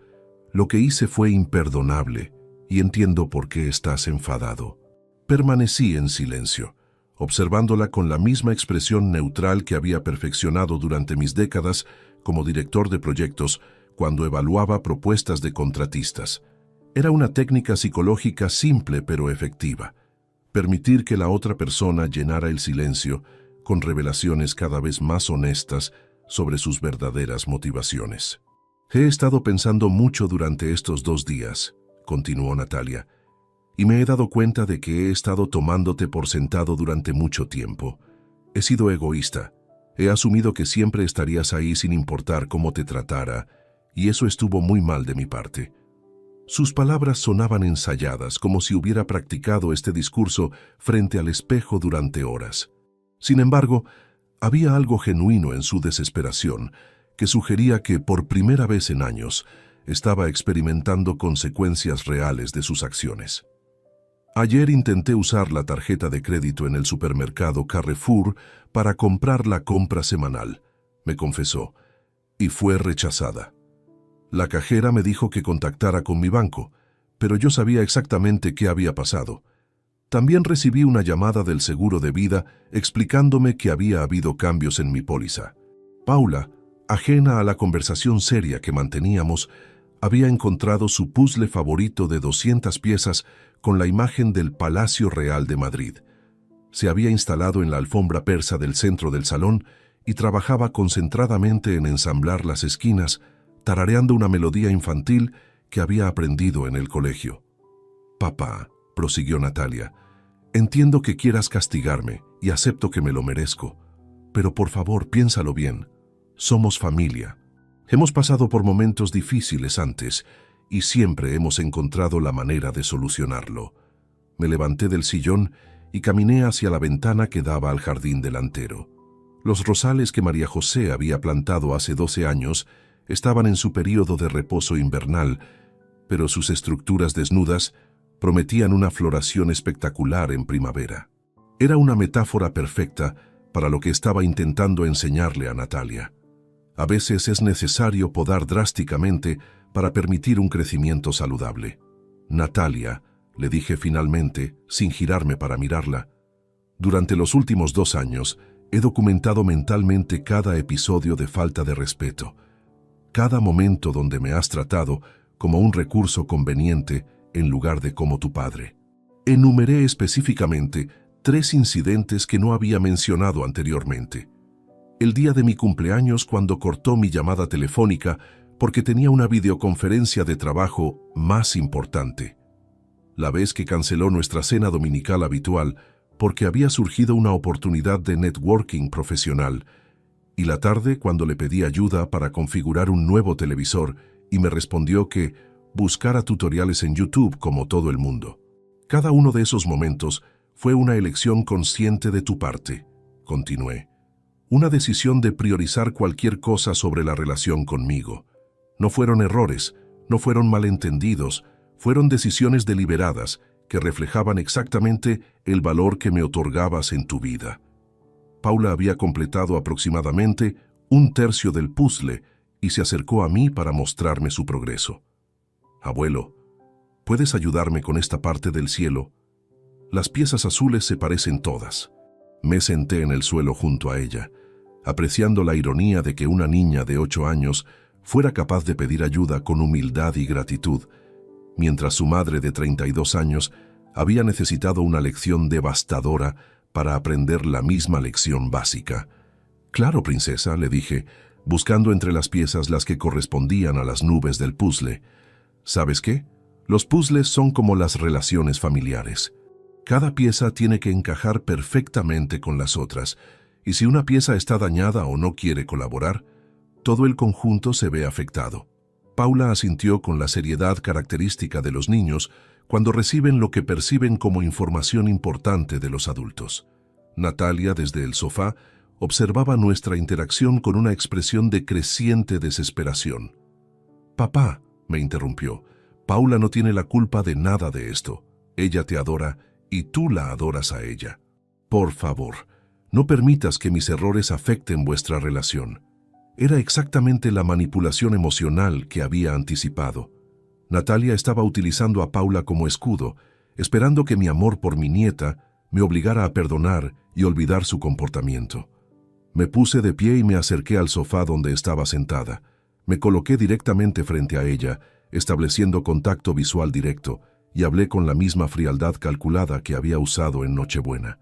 Lo que hice fue imperdonable y entiendo por qué estás enfadado». Permanecí en silencio, observándola con la misma expresión neutral que había perfeccionado durante mis décadas como director de proyectos cuando evaluaba propuestas de contratistas. Era una técnica psicológica simple pero efectiva. Permitir que la otra persona llenara el silencio, con revelaciones cada vez más honestas sobre sus verdaderas motivaciones. He estado pensando mucho durante estos 2 días, continuó Natalia, y me he dado cuenta de que he estado tomándote por sentado durante mucho tiempo. He sido egoísta. He asumido que siempre estarías ahí sin importar cómo te tratara, y eso estuvo muy mal de mi parte. Sus palabras sonaban ensayadas, como si hubiera practicado este discurso frente al espejo durante horas. Sin embargo, había algo genuino en su desesperación que sugería que, por primera vez en años, estaba experimentando consecuencias reales de sus acciones. Ayer intenté usar la tarjeta de crédito en el supermercado Carrefour para comprar la compra semanal, me confesó, y fue rechazada. La cajera me dijo que contactara con mi banco, pero yo sabía exactamente qué había pasado. También recibí una llamada del seguro de vida explicándome que había habido cambios en mi póliza. Paula, ajena a la conversación seria que manteníamos, había encontrado su puzzle favorito de 200 piezas con la imagen del Palacio Real de Madrid. Se había instalado en la alfombra persa del centro del salón y trabajaba concentradamente en ensamblar las esquinas, tarareando una melodía infantil que había aprendido en el colegio. «Papá», prosiguió Natalia, «entiendo que quieras castigarme y acepto que me lo merezco, pero por favor piénsalo bien. Somos familia. Hemos pasado por momentos difíciles antes y siempre hemos encontrado la manera de solucionarlo». Me levanté del sillón y caminé hacia la ventana que daba al jardín delantero. Los rosales que María José había plantado hace 12 años estaban en su período de reposo invernal, pero sus estructuras desnudas prometían una floración espectacular en primavera. Era una metáfora perfecta para lo que estaba intentando enseñarle a Natalia. A veces es necesario podar drásticamente para permitir un crecimiento saludable. «Natalia», le dije finalmente, sin girarme para mirarla, «durante los últimos 2 años he documentado mentalmente cada episodio de falta de respeto, cada momento donde me has tratado como un recurso conveniente en lugar de como tu padre. Enumeré específicamente 3 incidentes que no había mencionado anteriormente. El día de mi cumpleaños, cuando cortó mi llamada telefónica porque tenía una videoconferencia de trabajo más importante. La vez que canceló nuestra cena dominical habitual porque había surgido una oportunidad de networking profesional, y la tarde cuando le pedí ayuda para configurar un nuevo televisor y me respondió que buscara tutoriales en YouTube como todo el mundo. Cada uno de esos momentos fue una elección consciente de tu parte, continué. Una decisión de priorizar cualquier cosa sobre la relación conmigo. No fueron errores, no fueron malentendidos, fueron decisiones deliberadas que reflejaban exactamente el valor que me otorgabas en tu vida. Paula había completado aproximadamente 1/3 del puzzle y se acercó a mí para mostrarme su progreso. «Abuelo, ¿puedes ayudarme con esta parte del cielo? Las piezas azules se parecen todas». Me senté en el suelo junto a ella, apreciando la ironía de que una niña de 8 años fuera capaz de pedir ayuda con humildad y gratitud, mientras su madre de 32 años había necesitado una lección devastadora para aprender la misma lección básica. «Claro, princesa», le dije, buscando entre las piezas las que correspondían a las nubes del puzzle. «¿Sabes qué? Los puzzles son como las relaciones familiares. Cada pieza tiene que encajar perfectamente con las otras, y si una pieza está dañada o no quiere colaborar, todo el conjunto se ve afectado». Paula asintió con la seriedad característica de los niños cuando reciben lo que perciben como información importante de los adultos. Natalia, desde el sofá, observaba nuestra interacción con una expresión de creciente desesperación. «Papá», me interrumpió, «Paula no tiene la culpa de nada de esto. Ella te adora y tú la adoras a ella. Por favor, no permitas que mis errores afecten vuestra relación». Era exactamente la manipulación emocional que había anticipado. Natalia estaba utilizando a Paula como escudo, esperando que mi amor por mi nieta me obligara a perdonar y olvidar su comportamiento. Me puse de pie y me acerqué al sofá donde estaba sentada. Me coloqué directamente frente a ella, estableciendo contacto visual directo, y hablé con la misma frialdad calculada que había usado en Nochebuena.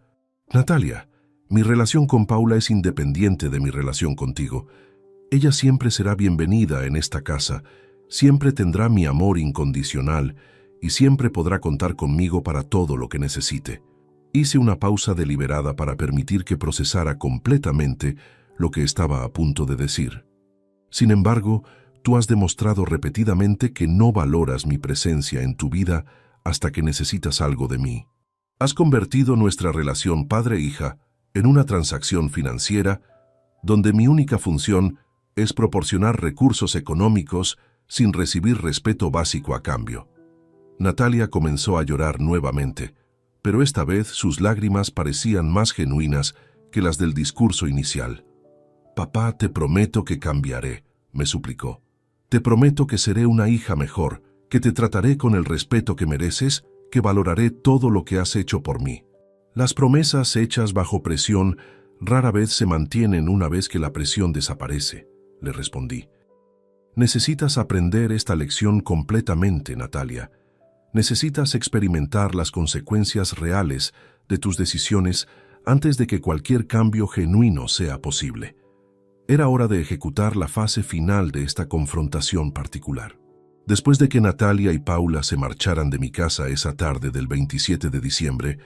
«Natalia, mi relación con Paula es independiente de mi relación contigo. Ella siempre será bienvenida en esta casa, siempre tendrá mi amor incondicional y siempre podrá contar conmigo para todo lo que necesite. Hice una pausa deliberada para permitir que procesara completamente lo que estaba a punto de decir. Sin embargo, tú has demostrado repetidamente que no valoras mi presencia en tu vida hasta que necesitas algo de mí. Has convertido nuestra relación padre-hija en una transacción financiera donde mi única función es proporcionar recursos económicos sin recibir respeto básico a cambio. Natalia comenzó a llorar nuevamente, pero esta vez sus lágrimas parecían más genuinas que las del discurso inicial. «Papá, te prometo que cambiaré», me suplicó. «Te prometo que seré una hija mejor, que te trataré con el respeto que mereces, que valoraré todo lo que has hecho por mí». Las promesas hechas bajo presión rara vez se mantienen una vez que la presión desaparece, le respondí. Necesitas aprender esta lección completamente, Natalia. Necesitas experimentar las consecuencias reales de tus decisiones antes de que cualquier cambio genuino sea posible. Era hora de ejecutar la fase final de esta confrontación particular. Después de que Natalia y Paula se marcharan de mi casa esa tarde del 27 de diciembre,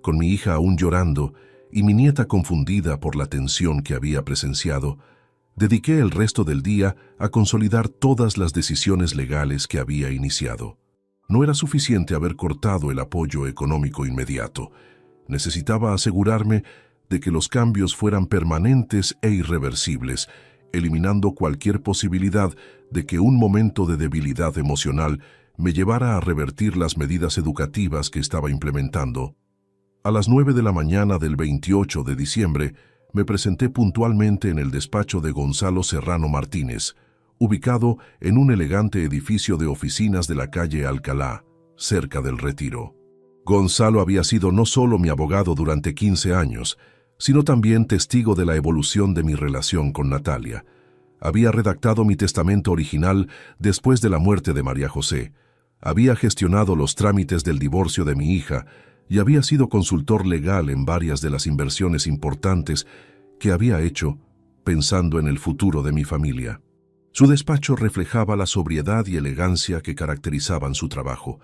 con mi hija aún llorando y mi nieta confundida por la tensión que había presenciado, dediqué el resto del día a consolidar todas las decisiones legales que había iniciado. No era suficiente haber cortado el apoyo económico inmediato. Necesitaba asegurarme de que los cambios fueran permanentes e irreversibles, eliminando cualquier posibilidad de que un momento de debilidad emocional me llevara a revertir las medidas educativas que estaba implementando. A las 9 de la mañana del 28 de diciembre, me presenté puntualmente en el despacho de Gonzalo Serrano Martínez, ubicado en un elegante edificio de oficinas de la calle Alcalá, cerca del Retiro. Gonzalo había sido no solo mi abogado durante 15 años, sino también testigo de la evolución de mi relación con Natalia. Había redactado mi testamento original después de la muerte de María José, había gestionado los trámites del divorcio de mi hija y había sido consultor legal en varias de las inversiones importantes que había hecho pensando en el futuro de mi familia. Su despacho reflejaba la sobriedad y elegancia que caracterizaban su trabajo.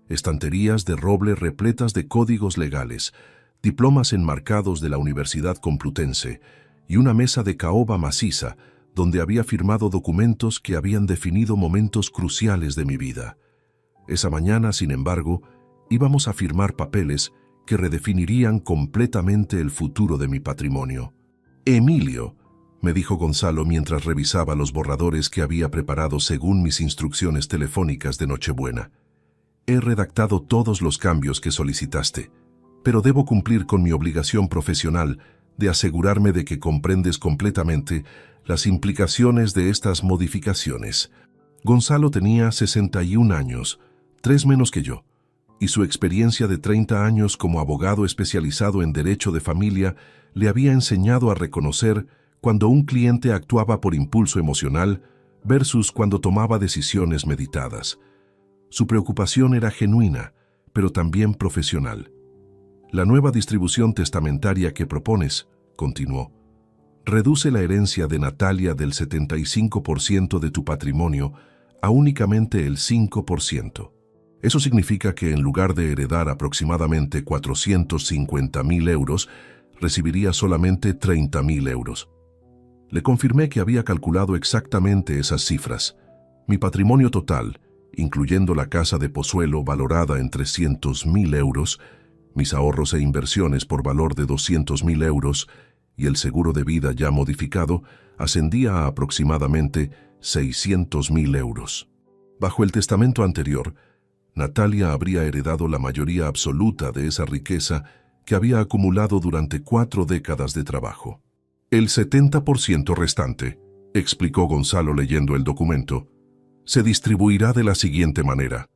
Estanterías de roble repletas de códigos legales, diplomas enmarcados de la Universidad Complutense y una mesa de caoba maciza donde había firmado documentos que habían definido momentos cruciales de mi vida. Esa mañana, sin embargo, íbamos a firmar papeles que redefinirían completamente el futuro de mi patrimonio. «Emilio», me dijo Gonzalo mientras revisaba los borradores que había preparado según mis instrucciones telefónicas de Nochebuena. «He redactado todos los cambios que solicitaste, pero debo cumplir con mi obligación profesional de asegurarme de que comprendes completamente las implicaciones de estas modificaciones». Gonzalo tenía 61 años, 3 menos que yo, y su experiencia de 30 años como abogado especializado en derecho de familia le había enseñado a reconocer cuando un cliente actuaba por impulso emocional versus cuando tomaba decisiones meditadas. Su preocupación era genuina, pero también profesional. «La nueva distribución testamentaria que propones», continuó, «reduce la herencia de Natalia del 75% de tu patrimonio a únicamente el 5%. Eso significa que en lugar de heredar aproximadamente 450.000 euros, recibiría solamente 30.000 euros. Le confirmé que había calculado exactamente esas cifras. Mi patrimonio total, incluyendo la casa de Pozuelo valorada en 300.000 euros, mis ahorros e inversiones por valor de 200.000 euros y el seguro de vida ya modificado, ascendía a aproximadamente 600.000 euros. Bajo el testamento anterior, Natalia habría heredado la mayoría absoluta de esa riqueza que había acumulado durante 4 décadas de trabajo. El 70% restante, explicó Gonzalo leyendo el documento, se distribuirá de la siguiente manera: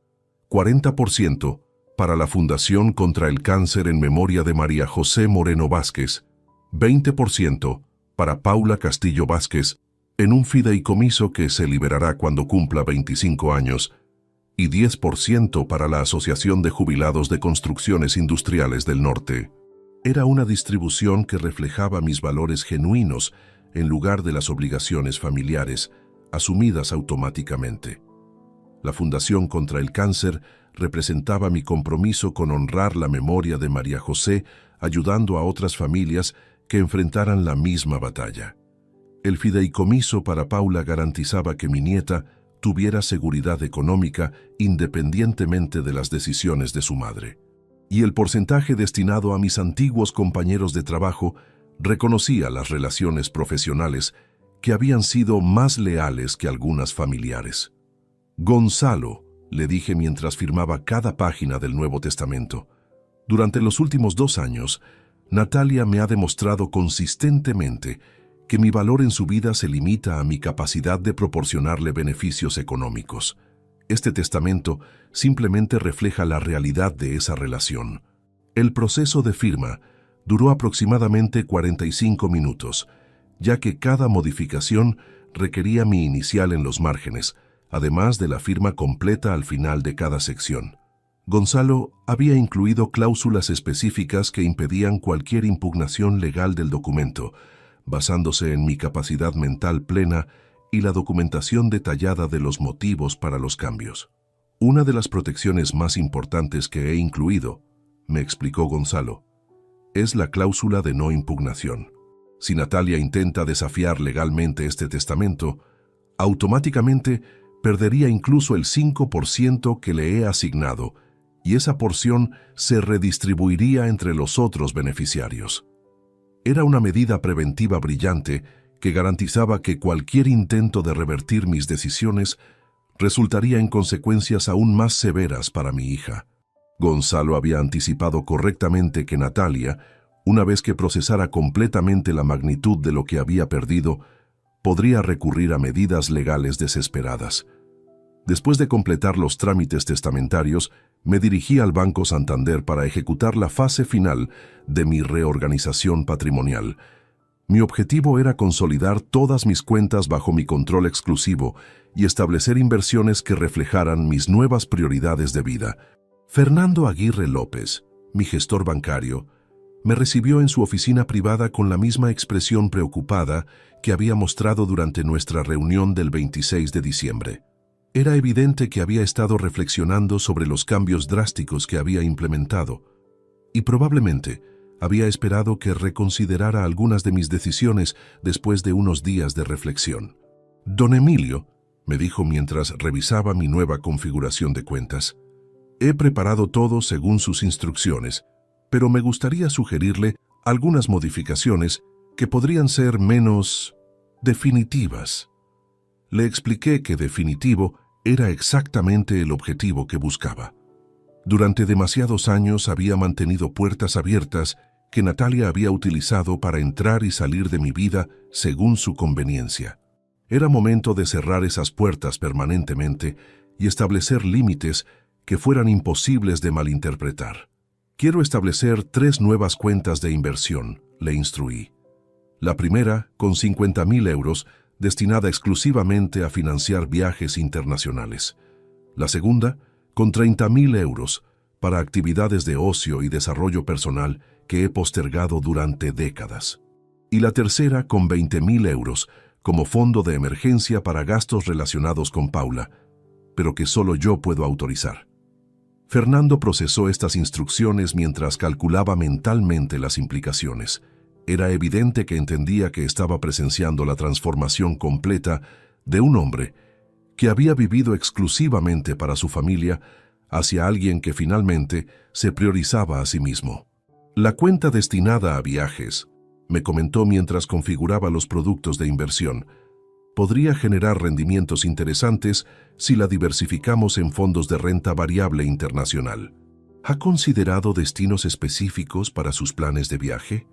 40% para la Fundación contra el Cáncer en memoria de María José Moreno Vázquez, 20% para Paula Castillo Vázquez, en un fideicomiso que se liberará cuando cumpla 25 años, y 10% para la Asociación de Jubilados de Construcciones Industriales del Norte. Era una distribución que reflejaba mis valores genuinos en lugar de las obligaciones familiares, asumidas automáticamente. La Fundación contra el Cáncer representaba mi compromiso con honrar la memoria de María José, ayudando a otras familias que enfrentaran la misma batalla. El fideicomiso para Paula garantizaba que mi nieta tuviera seguridad económica independientemente de las decisiones de su madre. Y el porcentaje destinado a mis antiguos compañeros de trabajo reconocía las relaciones profesionales que habían sido más leales que algunas familiares. Gonzalo, le dije mientras firmaba cada página del Nuevo Testamento, durante los últimos 2 años, Natalia me ha demostrado consistentemente que mi valor en su vida se limita a mi capacidad de proporcionarle beneficios económicos. Este testamento simplemente refleja la realidad de esa relación. El proceso de firma duró aproximadamente 45 minutos, ya que cada modificación requería mi inicial en los márgenes, además de la firma completa al final de cada sección. Gonzalo había incluido cláusulas específicas que impedían cualquier impugnación legal del documento, basándose en mi capacidad mental plena y la documentación detallada de los motivos para los cambios. Una de las protecciones más importantes que he incluido, me explicó Gonzalo, es la cláusula de no impugnación. Si Natalia intenta desafiar legalmente este testamento, automáticamente perdería incluso el 5% que le he asignado, y esa porción se redistribuiría entre los otros beneficiarios. Era una medida preventiva brillante que garantizaba que cualquier intento de revertir mis decisiones resultaría en consecuencias aún más severas para mi hija. Gonzalo había anticipado correctamente que Natalia, una vez que procesara completamente la magnitud de lo que había perdido, podría recurrir a medidas legales desesperadas. Después de completar los trámites testamentarios, me dirigí al Banco Santander para ejecutar la fase final de mi reorganización patrimonial. Mi objetivo era consolidar todas mis cuentas bajo mi control exclusivo y establecer inversiones que reflejaran mis nuevas prioridades de vida. Fernando Aguirre López, mi gestor bancario, me recibió en su oficina privada con la misma expresión preocupada que había mostrado durante nuestra reunión del 26 de diciembre. Era evidente que había estado reflexionando sobre los cambios drásticos que había implementado y probablemente había esperado que reconsiderara algunas de mis decisiones después de unos días de reflexión. «Don Emilio», me dijo mientras revisaba mi nueva configuración de cuentas, «he preparado todo según sus instrucciones, pero me gustaría sugerirle algunas modificaciones que podrían ser menos definitivas». Le expliqué que definitivo era exactamente el objetivo que buscaba. Durante demasiados años había mantenido puertas abiertas que Natalia había utilizado para entrar y salir de mi vida según su conveniencia. Era momento de cerrar esas puertas permanentemente y establecer límites que fueran imposibles de malinterpretar. «Quiero establecer 3 nuevas cuentas de inversión», le instruí. La primera, con 50.000 euros, destinada exclusivamente a financiar viajes internacionales. La segunda, con 30.000 euros, para actividades de ocio y desarrollo personal que he postergado durante décadas. Y la tercera, con 20.000 euros, como fondo de emergencia para gastos relacionados con Paula, pero que solo yo puedo autorizar. Fernando procesó estas instrucciones mientras calculaba mentalmente las implicaciones. Era evidente que entendía que estaba presenciando la transformación completa de un hombre que había vivido exclusivamente para su familia hacia alguien que finalmente se priorizaba a sí mismo. «La cuenta destinada a viajes», me comentó mientras configuraba los productos de inversión, «podría generar rendimientos interesantes si la diversificamos en fondos de renta variable internacional. ¿Ha considerado destinos específicos para sus planes de viaje?».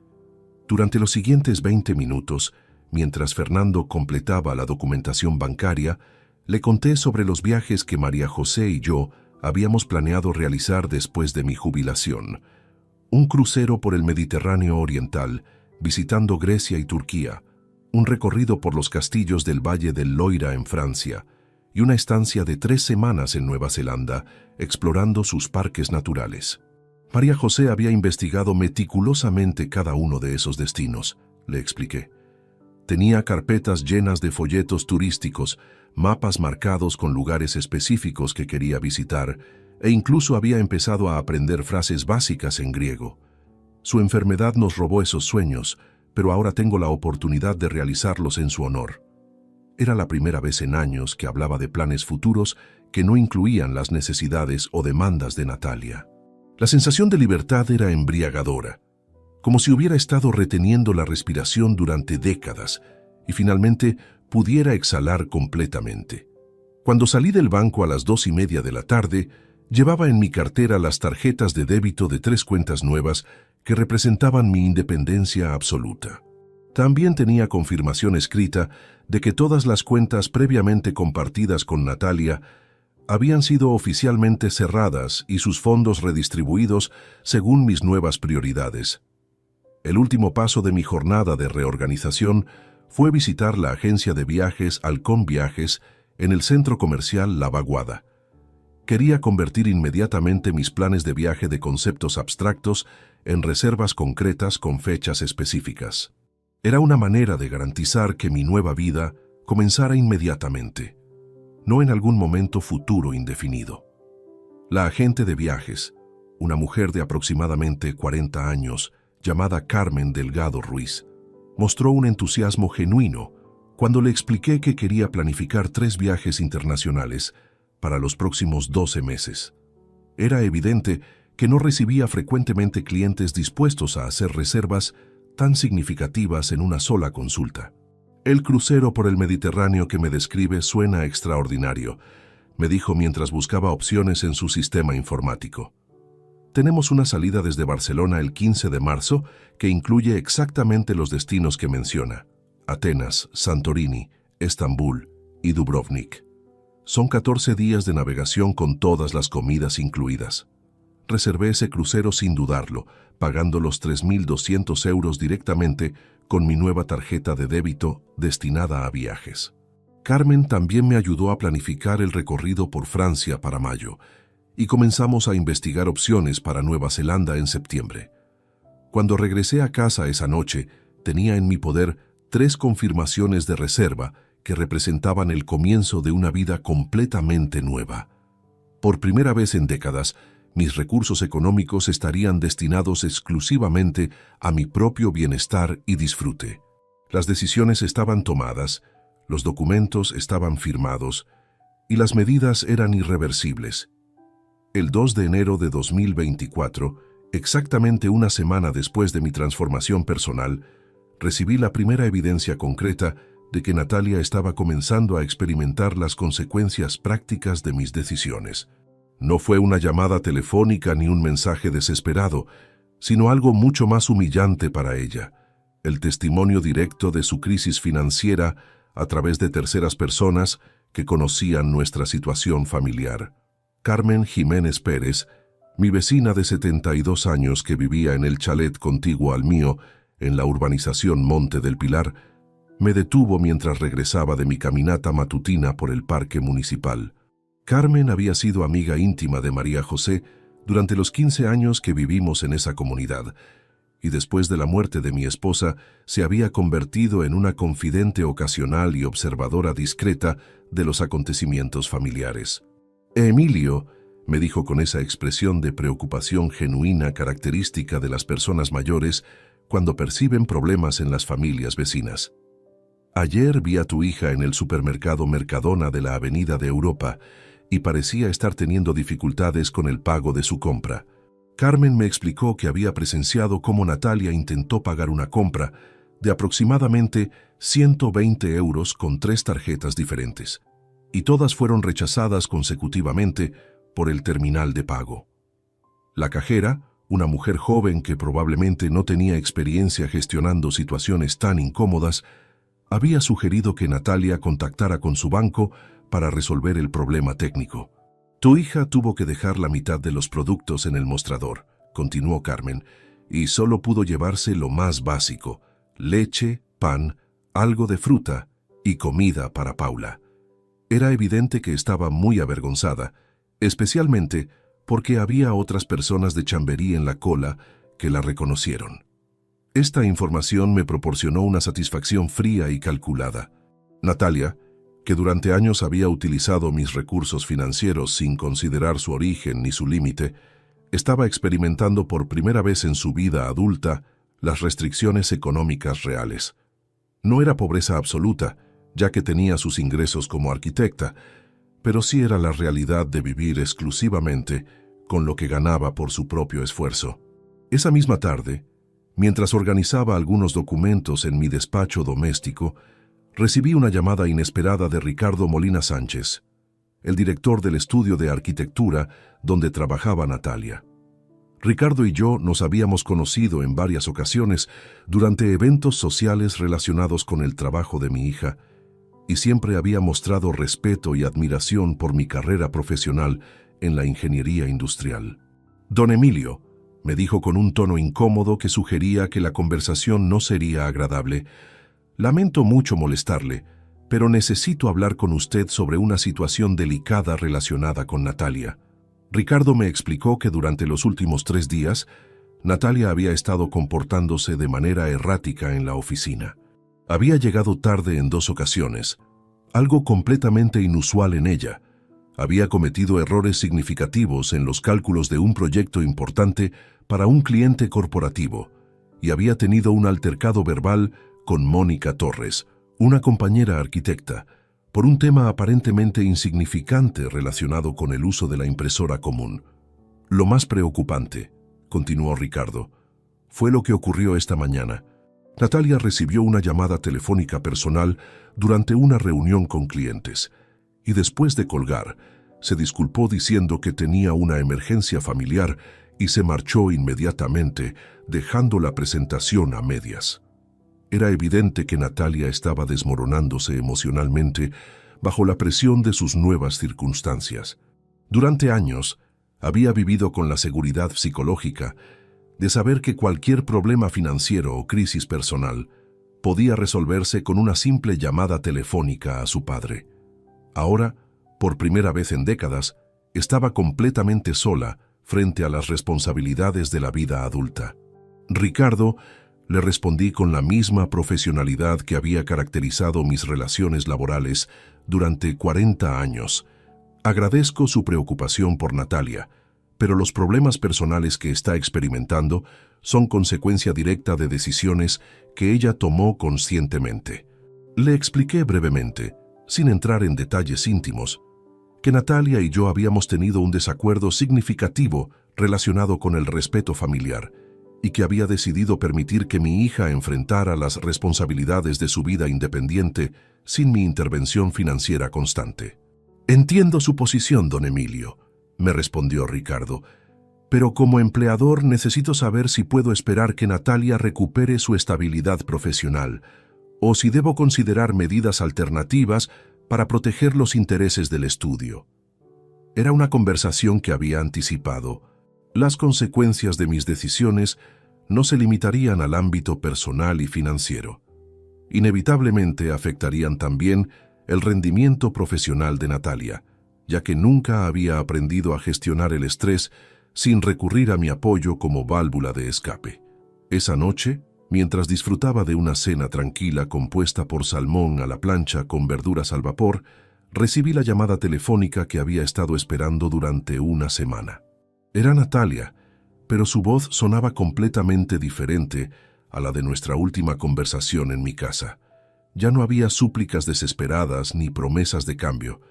Durante los siguientes 20 minutos, mientras Fernando completaba la documentación bancaria, le conté sobre los viajes que María José y yo habíamos planeado realizar después de mi jubilación. Un crucero por el Mediterráneo Oriental, visitando Grecia y Turquía, un recorrido por los castillos del Valle del Loira en Francia, y una estancia de 3 semanas en Nueva Zelanda, explorando sus parques naturales. María José había investigado meticulosamente cada uno de esos destinos, le expliqué. Tenía carpetas llenas de folletos turísticos, mapas marcados con lugares específicos que quería visitar, e incluso había empezado a aprender frases básicas en griego. Su enfermedad nos robó esos sueños, pero ahora tengo la oportunidad de realizarlos en su honor. Era la primera vez en años que hablaba de planes futuros que no incluían las necesidades o demandas de Natalia. La sensación de libertad era embriagadora, como si hubiera estado reteniendo la respiración durante décadas y finalmente pudiera exhalar completamente. Cuando salí del banco a las 2:30 de la tarde, llevaba en mi cartera las tarjetas de débito de 3 cuentas nuevas que representaban mi independencia absoluta. También tenía confirmación escrita de que todas las cuentas previamente compartidas con Natalia habían sido oficialmente cerradas y sus fondos redistribuidos según mis nuevas prioridades. El último paso de mi jornada de reorganización fue visitar la agencia de viajes Halcón Viajes en el centro comercial La Vaguada. Quería convertir inmediatamente mis planes de viaje de conceptos abstractos en reservas concretas con fechas específicas. Era una manera de garantizar que mi nueva vida comenzara inmediatamente, no en algún momento futuro indefinido. La agente de viajes, una mujer de aproximadamente 40 años, llamada Carmen Delgado Ruiz, mostró un entusiasmo genuino cuando le expliqué que quería planificar 3 viajes internacionales para los próximos 12 meses. Era evidente que no recibía frecuentemente clientes dispuestos a hacer reservas tan significativas en una sola consulta. El crucero por el Mediterráneo que me describe suena extraordinario, me dijo mientras buscaba opciones en su sistema informático. Tenemos una salida desde Barcelona el 15 de marzo que incluye exactamente los destinos que menciona: Atenas, Santorini, Estambul y Dubrovnik. Son 14 días de navegación con todas las comidas incluidas. Reservé ese crucero sin dudarlo, pagando los 3.200 euros directamente con mi nueva tarjeta de débito destinada a viajes. Carmen también me ayudó a planificar el recorrido por Francia para mayo, y comenzamos a investigar opciones para Nueva Zelanda en septiembre. Cuando regresé a casa esa noche, tenía en mi poder 3 confirmaciones de reserva que representaban el comienzo de una vida completamente nueva. Por primera vez en décadas, mis recursos económicos estarían destinados exclusivamente a mi propio bienestar y disfrute. Las decisiones estaban tomadas, los documentos estaban firmados y las medidas eran irreversibles. El 2 de enero de 2024, exactamente una semana después de mi transformación personal, recibí la primera evidencia concreta de que Natalia estaba comenzando a experimentar las consecuencias prácticas de mis decisiones. No fue una llamada telefónica ni un mensaje desesperado, sino algo mucho más humillante para ella: el testimonio directo de su crisis financiera a través de terceras personas que conocían nuestra situación familiar. Carmen Jiménez Pérez, mi vecina de 72 años que vivía en el chalet contiguo al mío, en la urbanización Monte del Pilar, me detuvo mientras regresaba de mi caminata matutina por el parque municipal. Carmen había sido amiga íntima de María José durante los 15 años que vivimos en esa comunidad, y después de la muerte de mi esposa se había convertido en una confidente ocasional y observadora discreta de los acontecimientos familiares. Emilio, me dijo con esa expresión de preocupación genuina característica de las personas mayores cuando perciben problemas en las familias vecinas. Ayer vi a tu hija en el supermercado Mercadona de la Avenida de Europa y parecía estar teniendo dificultades con el pago de su compra. Carmen me explicó que había presenciado cómo Natalia intentó pagar una compra de aproximadamente 120 euros con 3 tarjetas diferentes, y todas fueron rechazadas consecutivamente por el terminal de pago. La cajera, una mujer joven que probablemente no tenía experiencia gestionando situaciones tan incómodas, había sugerido que Natalia contactara con su banco para resolver el problema técnico. Tu hija tuvo que dejar la mitad de los productos en el mostrador, continuó Carmen, y solo pudo llevarse lo más básico: leche, pan, algo de fruta y comida para Paula. Era evidente que estaba muy avergonzada, especialmente porque había otras personas de Chamberí en la cola que la reconocieron. Esta información me proporcionó una satisfacción fría y calculada. Natalia, que durante años había utilizado mis recursos financieros sin considerar su origen ni su límite, estaba experimentando por primera vez en su vida adulta las restricciones económicas reales. No era pobreza absoluta, ya que tenía sus ingresos como arquitecta, pero sí era la realidad de vivir exclusivamente con lo que ganaba por su propio esfuerzo. Esa misma tarde, mientras organizaba algunos documentos en mi despacho doméstico, recibí una llamada inesperada de Ricardo Molina Sánchez, el director del estudio de arquitectura donde trabajaba Natalia. Ricardo y yo nos habíamos conocido en varias ocasiones durante eventos sociales relacionados con el trabajo de mi hija, y siempre había mostrado respeto y admiración por mi carrera profesional en la ingeniería industrial. «Don Emilio», me dijo con un tono incómodo que sugería que la conversación no sería agradable, «lamento mucho molestarle, pero necesito hablar con usted sobre una situación delicada relacionada con Natalia». Ricardo me explicó que durante los últimos 3 días, Natalia había estado comportándose de manera errática en la oficina. Había llegado tarde en 2 ocasiones, algo completamente inusual en ella. Había cometido errores significativos en los cálculos de un proyecto importante para un cliente corporativo y había tenido un altercado verbal con Mónica Torres, una compañera arquitecta, por un tema aparentemente insignificante relacionado con el uso de la impresora común. «Lo más preocupante», continuó Ricardo, «fue lo que ocurrió esta mañana. Natalia recibió una llamada telefónica personal durante una reunión con clientes y después de colgar, se disculpó diciendo que tenía una emergencia familiar y se marchó inmediatamente, dejando la presentación a medias. Era evidente que Natalia estaba desmoronándose emocionalmente bajo la presión de sus nuevas circunstancias. Durante años, había vivido con la seguridad psicológica de saber que cualquier problema financiero o crisis personal podía resolverse con una simple llamada telefónica a su padre. Ahora, por primera vez en décadas, estaba completamente sola frente a las responsabilidades de la vida adulta. «Ricardo», le respondí con la misma profesionalidad que había caracterizado mis relaciones laborales durante 40 años. «Agradezco su preocupación por Natalia, pero los problemas personales que está experimentando son consecuencia directa de decisiones que ella tomó conscientemente». Le expliqué brevemente, sin entrar en detalles íntimos, que Natalia y yo habíamos tenido un desacuerdo significativo relacionado con el respeto familiar y que había decidido permitir que mi hija enfrentara las responsabilidades de su vida independiente sin mi intervención financiera constante. «Entiendo su posición, don Emilio», me respondió Ricardo, «pero como empleador necesito saber si puedo esperar que Natalia recupere su estabilidad profesional o si debo considerar medidas alternativas para proteger los intereses del estudio». Era una conversación que había anticipado. Las consecuencias de mis decisiones no se limitarían al ámbito personal y financiero. Inevitablemente afectarían también el rendimiento profesional de Natalia, ya que nunca había aprendido a gestionar el estrés sin recurrir a mi apoyo como válvula de escape. Esa noche, mientras disfrutaba de una cena tranquila compuesta por salmón a la plancha con verduras al vapor, recibí la llamada telefónica que había estado esperando durante una semana. Era Natalia, pero su voz sonaba completamente diferente a la de nuestra última conversación en mi casa. Ya no había súplicas desesperadas ni promesas de cambio.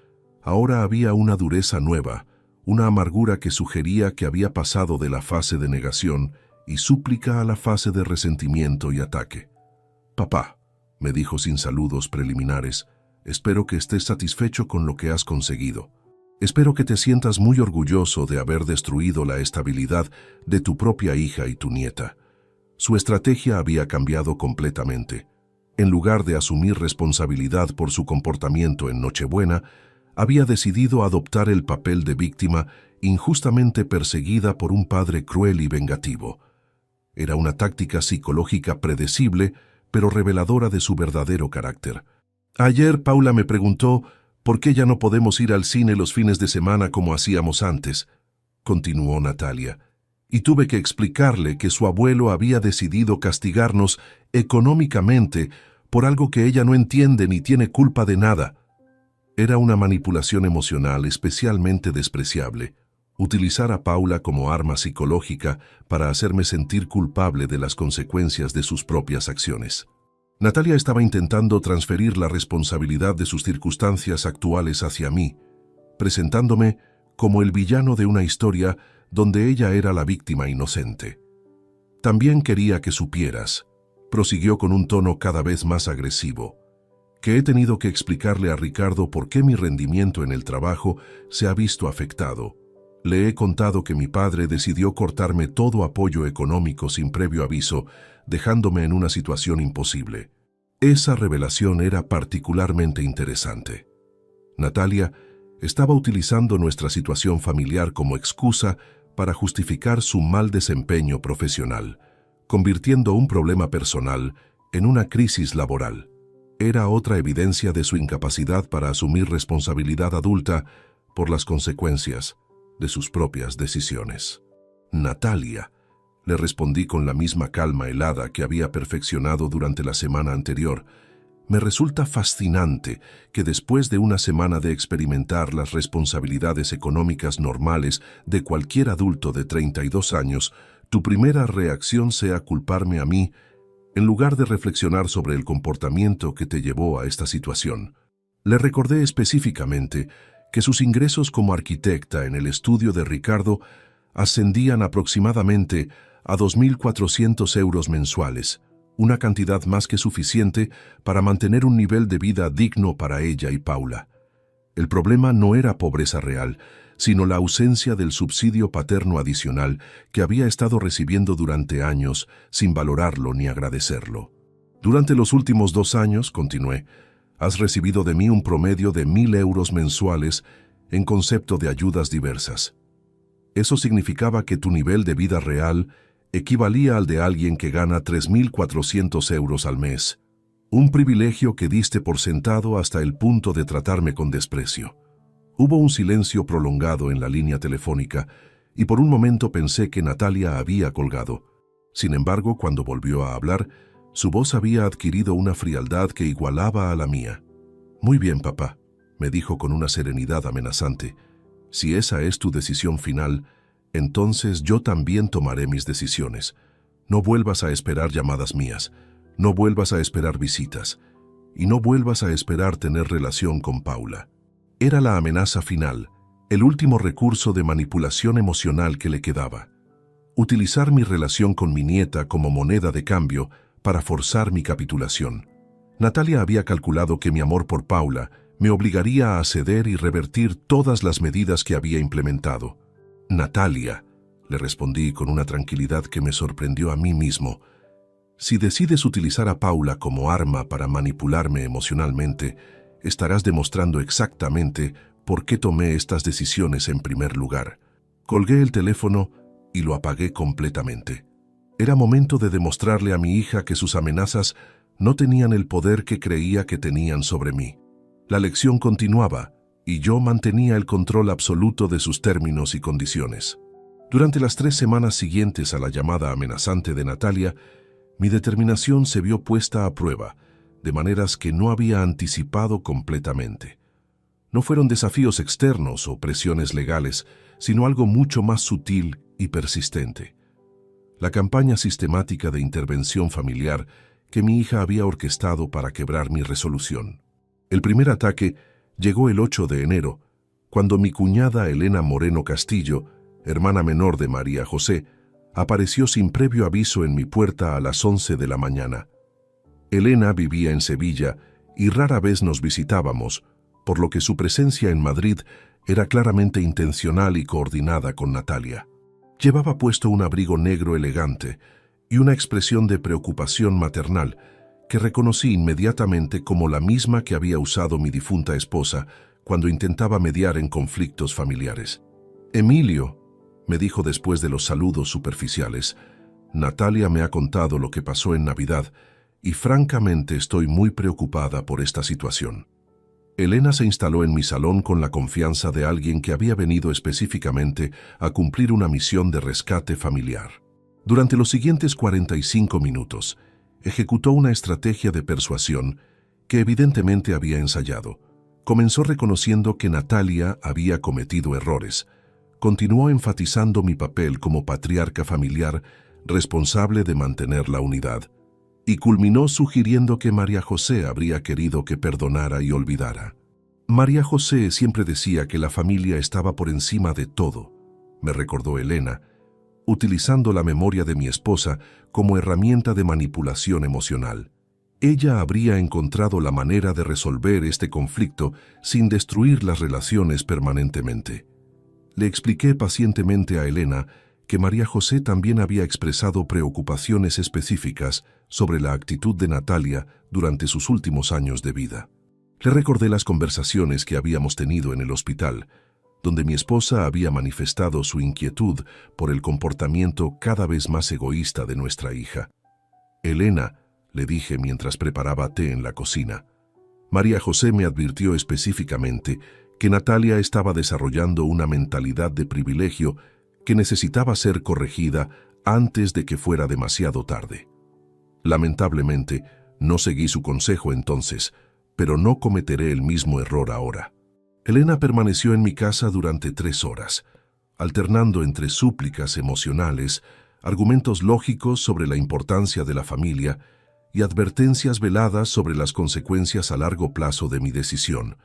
Ahora había una dureza nueva, una amargura que sugería que había pasado de la fase de negación y súplica a la fase de resentimiento y ataque. «Papá», me dijo sin saludos preliminares, «espero que estés satisfecho con lo que has conseguido. Espero que te sientas muy orgulloso de haber destruido la estabilidad de tu propia hija y tu nieta». Su estrategia había cambiado completamente. En lugar de asumir responsabilidad por su comportamiento en Nochebuena, había decidido adoptar el papel de víctima injustamente perseguida por un padre cruel y vengativo. Era una táctica psicológica predecible, pero reveladora de su verdadero carácter. «Ayer Paula me preguntó por qué ya no podemos ir al cine los fines de semana como hacíamos antes», continuó Natalia, y tuve que explicarle que su abuelo había decidido castigarnos económicamente por algo que ella no entiende ni tiene culpa de nada. Era una manipulación emocional especialmente despreciable, utilizar a Paula como arma psicológica para hacerme sentir culpable de las consecuencias de sus propias acciones. Natalia estaba intentando transferir la responsabilidad de sus circunstancias actuales hacia mí, presentándome como el villano de una historia donde ella era la víctima inocente. También quería que supieras, prosiguió con un tono cada vez más agresivo, que he tenido que explicarle a Ricardo por qué mi rendimiento en el trabajo se ha visto afectado. Le he contado que mi padre decidió cortarme todo apoyo económico sin previo aviso, dejándome en una situación imposible. Esa revelación era particularmente interesante. Natalia estaba utilizando nuestra situación familiar como excusa para justificar su mal desempeño profesional, convirtiendo un problema personal en una crisis laboral. Era otra evidencia de su incapacidad para asumir responsabilidad adulta por las consecuencias de sus propias decisiones. Natalia, le respondí con la misma calma helada que había perfeccionado durante la semana anterior. Me resulta fascinante que después de una semana de experimentar las responsabilidades económicas normales de cualquier adulto de 32 años, tu primera reacción sea culparme a mí, en lugar de reflexionar sobre el comportamiento que te llevó a esta situación. Le recordé específicamente que sus ingresos como arquitecta en el estudio de Ricardo ascendían aproximadamente a 2.400 euros mensuales, una cantidad más que suficiente para mantener un nivel de vida digno para ella y Paula. El problema no era pobreza real, sino la ausencia del subsidio paterno adicional que había estado recibiendo durante años sin valorarlo ni agradecerlo. Durante los últimos 2 años, continué, has recibido de mí un promedio de 1.000 euros mensuales en concepto de ayudas diversas. Eso significaba que tu nivel de vida real equivalía al de alguien que gana 3.400 euros al mes, un privilegio que diste por sentado hasta el punto de tratarme con desprecio. Hubo un silencio prolongado en la línea telefónica y por un momento pensé que Natalia había colgado. Sin embargo, cuando volvió a hablar, su voz había adquirido una frialdad que igualaba a la mía. «Muy bien, papá», me dijo con una serenidad amenazante. «Si esa es tu decisión final, entonces yo también tomaré mis decisiones. No vuelvas a esperar llamadas mías, no vuelvas a esperar visitas, y no vuelvas a esperar tener relación con Paula». Era la amenaza final, el último recurso de manipulación emocional que le quedaba. Utilizar mi relación con mi nieta como moneda de cambio para forzar mi capitulación. Natalia había calculado que mi amor por Paula me obligaría a ceder y revertir todas las medidas que había implementado. «Natalia», le respondí con una tranquilidad que me sorprendió a mí mismo, «si decides utilizar a Paula como arma para manipularme emocionalmente, estarás demostrando exactamente por qué tomé estas decisiones en primer lugar». Colgué el teléfono y lo apagué completamente. Era momento de demostrarle a mi hija que sus amenazas no tenían el poder que creía que tenían sobre mí. La lección continuaba, y yo mantenía el control absoluto de sus términos y condiciones. Durante las 3 semanas siguientes a la llamada amenazante de Natalia, mi determinación se vio puesta a prueba, de maneras que no había anticipado completamente. No fueron desafíos externos o presiones legales, sino algo mucho más sutil y persistente. La campaña sistemática de intervención familiar que mi hija había orquestado para quebrar mi resolución. El primer ataque llegó el 8 de enero, cuando mi cuñada Elena Moreno Castillo, hermana menor de María José, apareció sin previo aviso en mi puerta a las 11 de la mañana. Elena vivía en Sevilla y rara vez nos visitábamos, por lo que su presencia en Madrid era claramente intencional y coordinada con Natalia. Llevaba puesto un abrigo negro elegante y una expresión de preocupación maternal que reconocí inmediatamente como la misma que había usado mi difunta esposa cuando intentaba mediar en conflictos familiares. «Emilio», me dijo después de los saludos superficiales, «Natalia me ha contado lo que pasó en Navidad y francamente estoy muy preocupada por esta situación». Elena se instaló en mi salón con la confianza de alguien que había venido específicamente a cumplir una misión de rescate familiar. Durante los siguientes 45 minutos, ejecutó una estrategia de persuasión que evidentemente había ensayado. Comenzó reconociendo que Natalia había cometido errores. Continuó enfatizando mi papel como patriarca familiar responsable de mantener la unidad. Y culminó sugiriendo que María José habría querido que perdonara y olvidara. María José siempre decía que la familia estaba por encima de todo, me recordó Elena, utilizando la memoria de mi esposa como herramienta de manipulación emocional. Ella habría encontrado la manera de resolver este conflicto sin destruir las relaciones permanentemente. Le expliqué pacientemente a Elena que María José también había expresado preocupaciones específicas sobre la actitud de Natalia durante sus últimos años de vida. Le recordé las conversaciones que habíamos tenido en el hospital, donde mi esposa había manifestado su inquietud por el comportamiento cada vez más egoísta de nuestra hija. Elena, le dije mientras preparaba té en la cocina, María José me advirtió específicamente que Natalia estaba desarrollando una mentalidad de privilegio que necesitaba ser corregida antes de que fuera demasiado tarde. Lamentablemente, no seguí su consejo entonces, pero no cometeré el mismo error ahora. Elena permaneció en mi casa durante 3 horas, alternando entre súplicas emocionales, argumentos lógicos sobre la importancia de la familia y advertencias veladas sobre las consecuencias a largo plazo de mi decisión.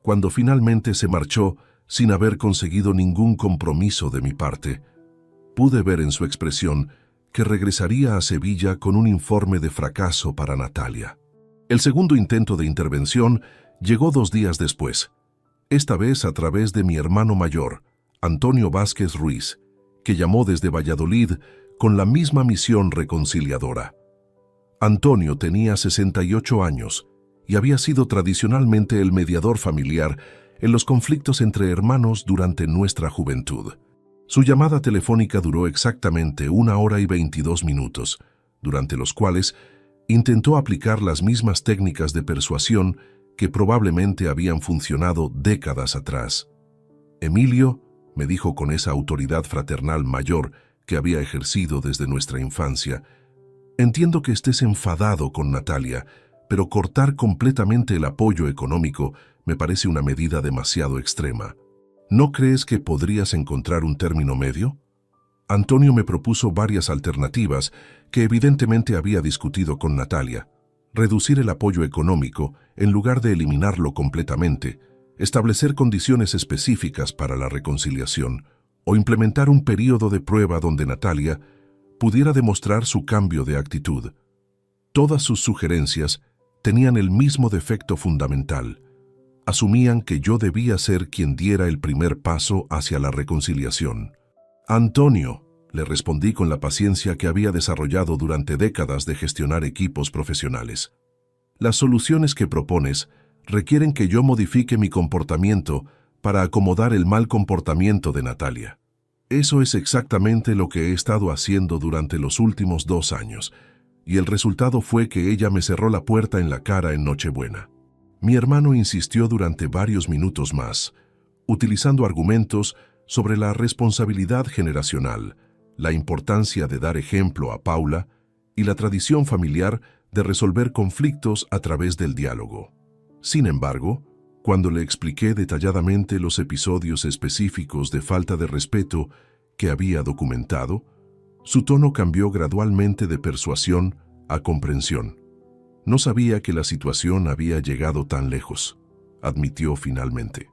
Cuando finalmente se marchó, sin haber conseguido ningún compromiso de mi parte, pude ver en su expresión que regresaría a Sevilla con un informe de fracaso para Natalia. El segundo intento de intervención llegó 2 días después, esta vez a través de mi hermano mayor, Antonio Vázquez Ruiz, que llamó desde Valladolid con la misma misión reconciliadora. Antonio tenía 68 años y había sido tradicionalmente el mediador familiar en los conflictos entre hermanos durante nuestra juventud. Su llamada telefónica duró exactamente 1 hora y 22 minutos, durante los cuales intentó aplicar las mismas técnicas de persuasión que probablemente habían funcionado décadas atrás. Emilio, me dijo con esa autoridad fraternal mayor que había ejercido desde nuestra infancia, entiendo que estés enfadado con Natalia, pero cortar completamente el apoyo económico me parece una medida demasiado extrema. ¿No crees que podrías encontrar un término medio? Antonio me propuso varias alternativas que evidentemente había discutido con Natalia. Reducir el apoyo económico en lugar de eliminarlo completamente, establecer condiciones específicas para la reconciliación o implementar un período de prueba donde Natalia pudiera demostrar su cambio de actitud. Todas sus sugerencias tenían el mismo defecto fundamental. Asumían que yo debía ser quien diera el primer paso hacia la reconciliación. Antonio, le respondí con la paciencia que había desarrollado durante décadas de gestionar equipos profesionales. Las soluciones que propones requieren que yo modifique mi comportamiento para acomodar el mal comportamiento de Natalia. Eso es exactamente lo que he estado haciendo durante los últimos 2 años, y el resultado fue que ella me cerró la puerta en la cara en Nochebuena. Mi hermano insistió durante varios minutos más, utilizando argumentos sobre la responsabilidad generacional, la importancia de dar ejemplo a Paula y la tradición familiar de resolver conflictos a través del diálogo. Sin embargo, cuando le expliqué detalladamente los episodios específicos de falta de respeto que había documentado, su tono cambió gradualmente de persuasión a comprensión. No sabía que la situación había llegado tan lejos, admitió finalmente.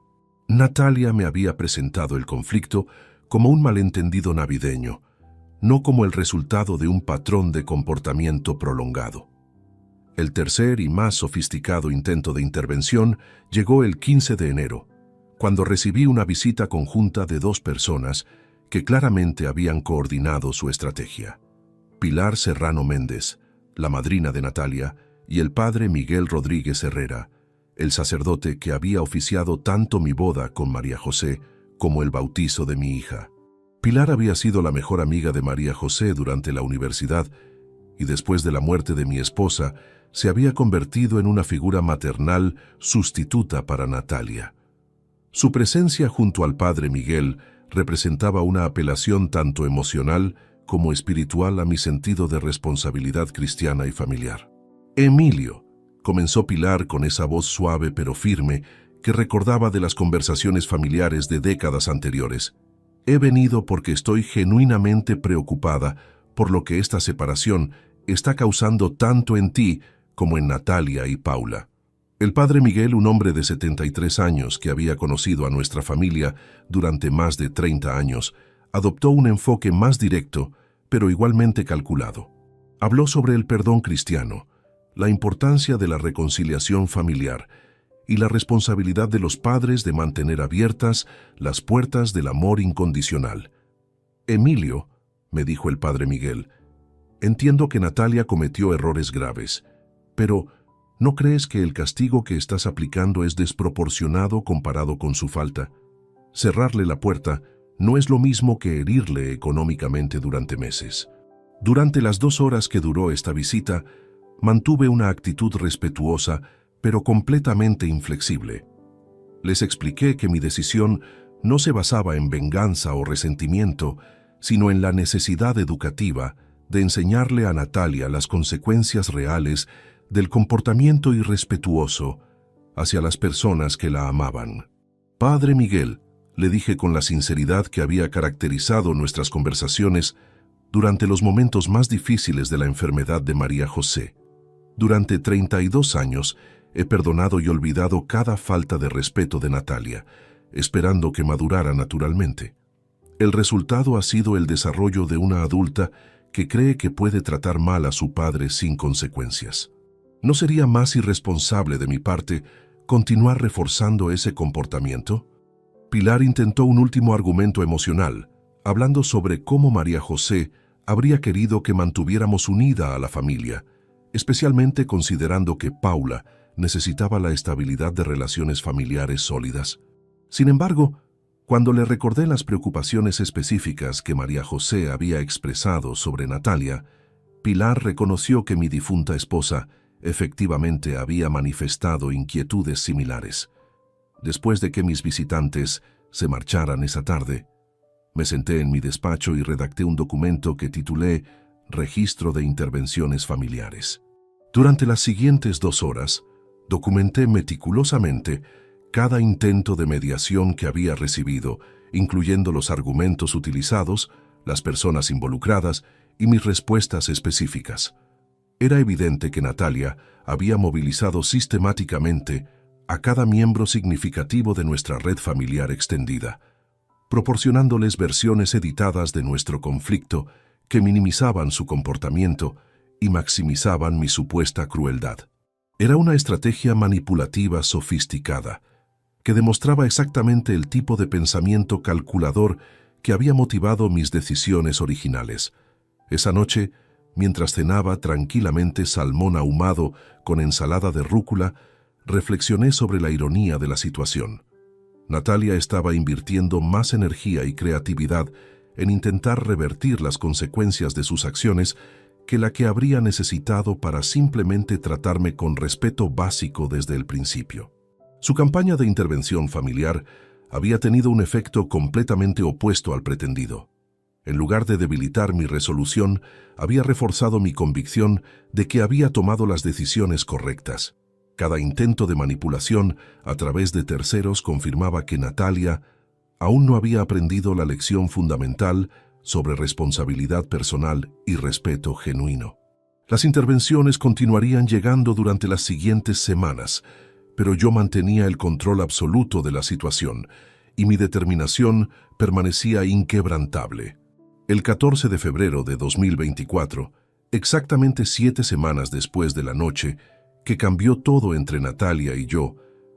Natalia me había presentado el conflicto como un malentendido navideño, no como el resultado de un patrón de comportamiento prolongado. El tercer y más sofisticado intento de intervención llegó el 15 de enero, cuando recibí una visita conjunta de 2 personas que claramente habían coordinado su estrategia. Pilar Serrano Méndez, la madrina de Natalia, y el padre Miguel Rodríguez Herrera, el sacerdote que había oficiado tanto mi boda con María José como el bautizo de mi hija. Pilar había sido la mejor amiga de María José durante la universidad y después de la muerte de mi esposa, se había convertido en una figura maternal sustituta para Natalia. Su presencia junto al padre Miguel representaba una apelación tanto emocional como espiritual a mi sentido de responsabilidad cristiana y familiar. Emilio, comenzó Pilar con esa voz suave pero firme que recordaba de las conversaciones familiares de décadas anteriores. He venido porque estoy genuinamente preocupada por lo que esta separación está causando tanto en ti como en Natalia y Paula. El padre Miguel, un hombre de 73 años que había conocido a nuestra familia durante más de 30 años, adoptó un enfoque más directo, pero igualmente calculado. Habló sobre el perdón cristiano, la importancia de la reconciliación familiar y la responsabilidad de los padres de mantener abiertas las puertas del amor incondicional. Emilio, me dijo el padre Miguel, entiendo que Natalia cometió errores graves, pero ¿no crees que el castigo que estás aplicando es desproporcionado comparado con su falta? Cerrarle la puerta no es lo mismo que herirle económicamente durante meses. Durante las 2 horas que duró esta visita, mantuve una actitud respetuosa, pero completamente inflexible. Les expliqué que mi decisión no se basaba en venganza o resentimiento, sino en la necesidad educativa de enseñarle a Natalia las consecuencias reales del comportamiento irrespetuoso hacia las personas que la amaban. Padre Miguel, le dije con la sinceridad que había caracterizado nuestras conversaciones durante los momentos más difíciles de la enfermedad de María José. Durante 32 años he perdonado y olvidado cada falta de respeto de Natalia, esperando que madurara naturalmente. El resultado ha sido el desarrollo de una adulta que cree que puede tratar mal a su padre sin consecuencias. ¿No sería más irresponsable de mi parte continuar reforzando ese comportamiento? Pilar intentó un último argumento emocional, hablando sobre cómo María José habría querido que mantuviéramos unida a la familia, especialmente considerando que Paula necesitaba la estabilidad de relaciones familiares sólidas. Sin embargo, cuando le recordé las preocupaciones específicas que María José había expresado sobre Natalia, Pilar reconoció que mi difunta esposa efectivamente había manifestado inquietudes similares. Después de que mis visitantes se marcharan esa tarde, me senté en mi despacho y redacté un documento que titulé Registro de Intervenciones Familiares. Durante las siguientes 2 horas, documenté meticulosamente cada intento de mediación que había recibido, incluyendo los argumentos utilizados, las personas involucradas y mis respuestas específicas. Era evidente que Natalia había movilizado sistemáticamente a cada miembro significativo de nuestra red familiar extendida, proporcionándoles versiones editadas de nuestro conflicto que minimizaban su comportamiento y maximizaban mi supuesta crueldad. Era una estrategia manipulativa sofisticada, que demostraba exactamente el tipo de pensamiento calculador que había motivado mis decisiones originales. Esa noche, mientras cenaba tranquilamente salmón ahumado con ensalada de rúcula, reflexioné sobre la ironía de la situación. Natalia estaba invirtiendo más energía y creatividad en intentar revertir las consecuencias de sus acciones que la que habría necesitado para simplemente tratarme con respeto básico desde el principio. Su campaña de intervención familiar había tenido un efecto completamente opuesto al pretendido. En lugar de debilitar mi resolución, había reforzado mi convicción de que había tomado las decisiones correctas. Cada intento de manipulación a través de terceros confirmaba que Natalia aún no había aprendido la lección fundamental sobre responsabilidad personal y respeto genuino. Las intervenciones continuarían llegando durante las siguientes semanas, pero yo mantenía el control absoluto de la situación y mi determinación permanecía inquebrantable. El 14 de febrero de 2024, exactamente 7 semanas después de la noche que cambió todo entre Natalia y yo,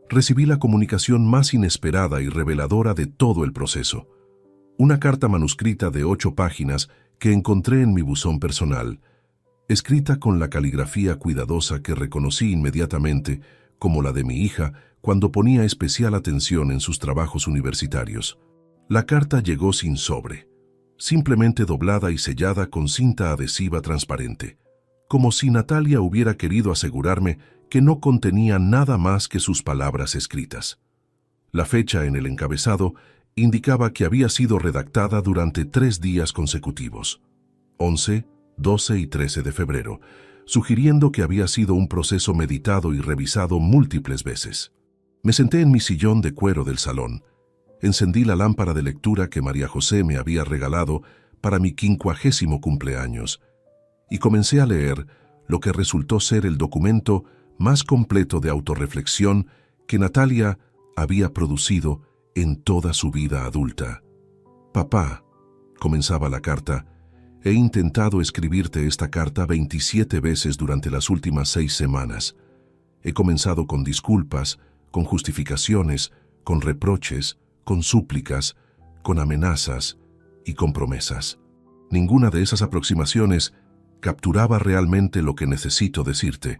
recibí la comunicación más inesperada y reveladora de todo el proceso. Una carta manuscrita de 8 páginas que encontré en mi buzón personal, escrita con la caligrafía cuidadosa que reconocí inmediatamente como la de mi hija cuando ponía especial atención en sus trabajos universitarios. La carta llegó sin sobre, simplemente doblada y sellada con cinta adhesiva transparente. como si Natalia hubiera querido asegurarme que no contenía nada más que sus palabras escritas. La fecha en el encabezado indicaba que había sido redactada durante 3 días consecutivos, 11, 12 y 13 de febrero, sugiriendo que había sido un proceso meditado y revisado múltiples veces. Me senté en mi sillón de cuero del salón, encendí la lámpara de lectura que María José me había regalado para mi 50º cumpleaños y comencé a leer lo que resultó ser el documento más completo de autorreflexión que Natalia había producido en toda su vida adulta. «Papá», comenzaba la carta, «he intentado escribirte esta carta 27 veces durante las últimas 6 semanas. He comenzado con disculpas, con justificaciones, con reproches, con súplicas, con amenazas y con promesas. Ninguna de esas aproximaciones capturaba realmente lo que necesito decirte,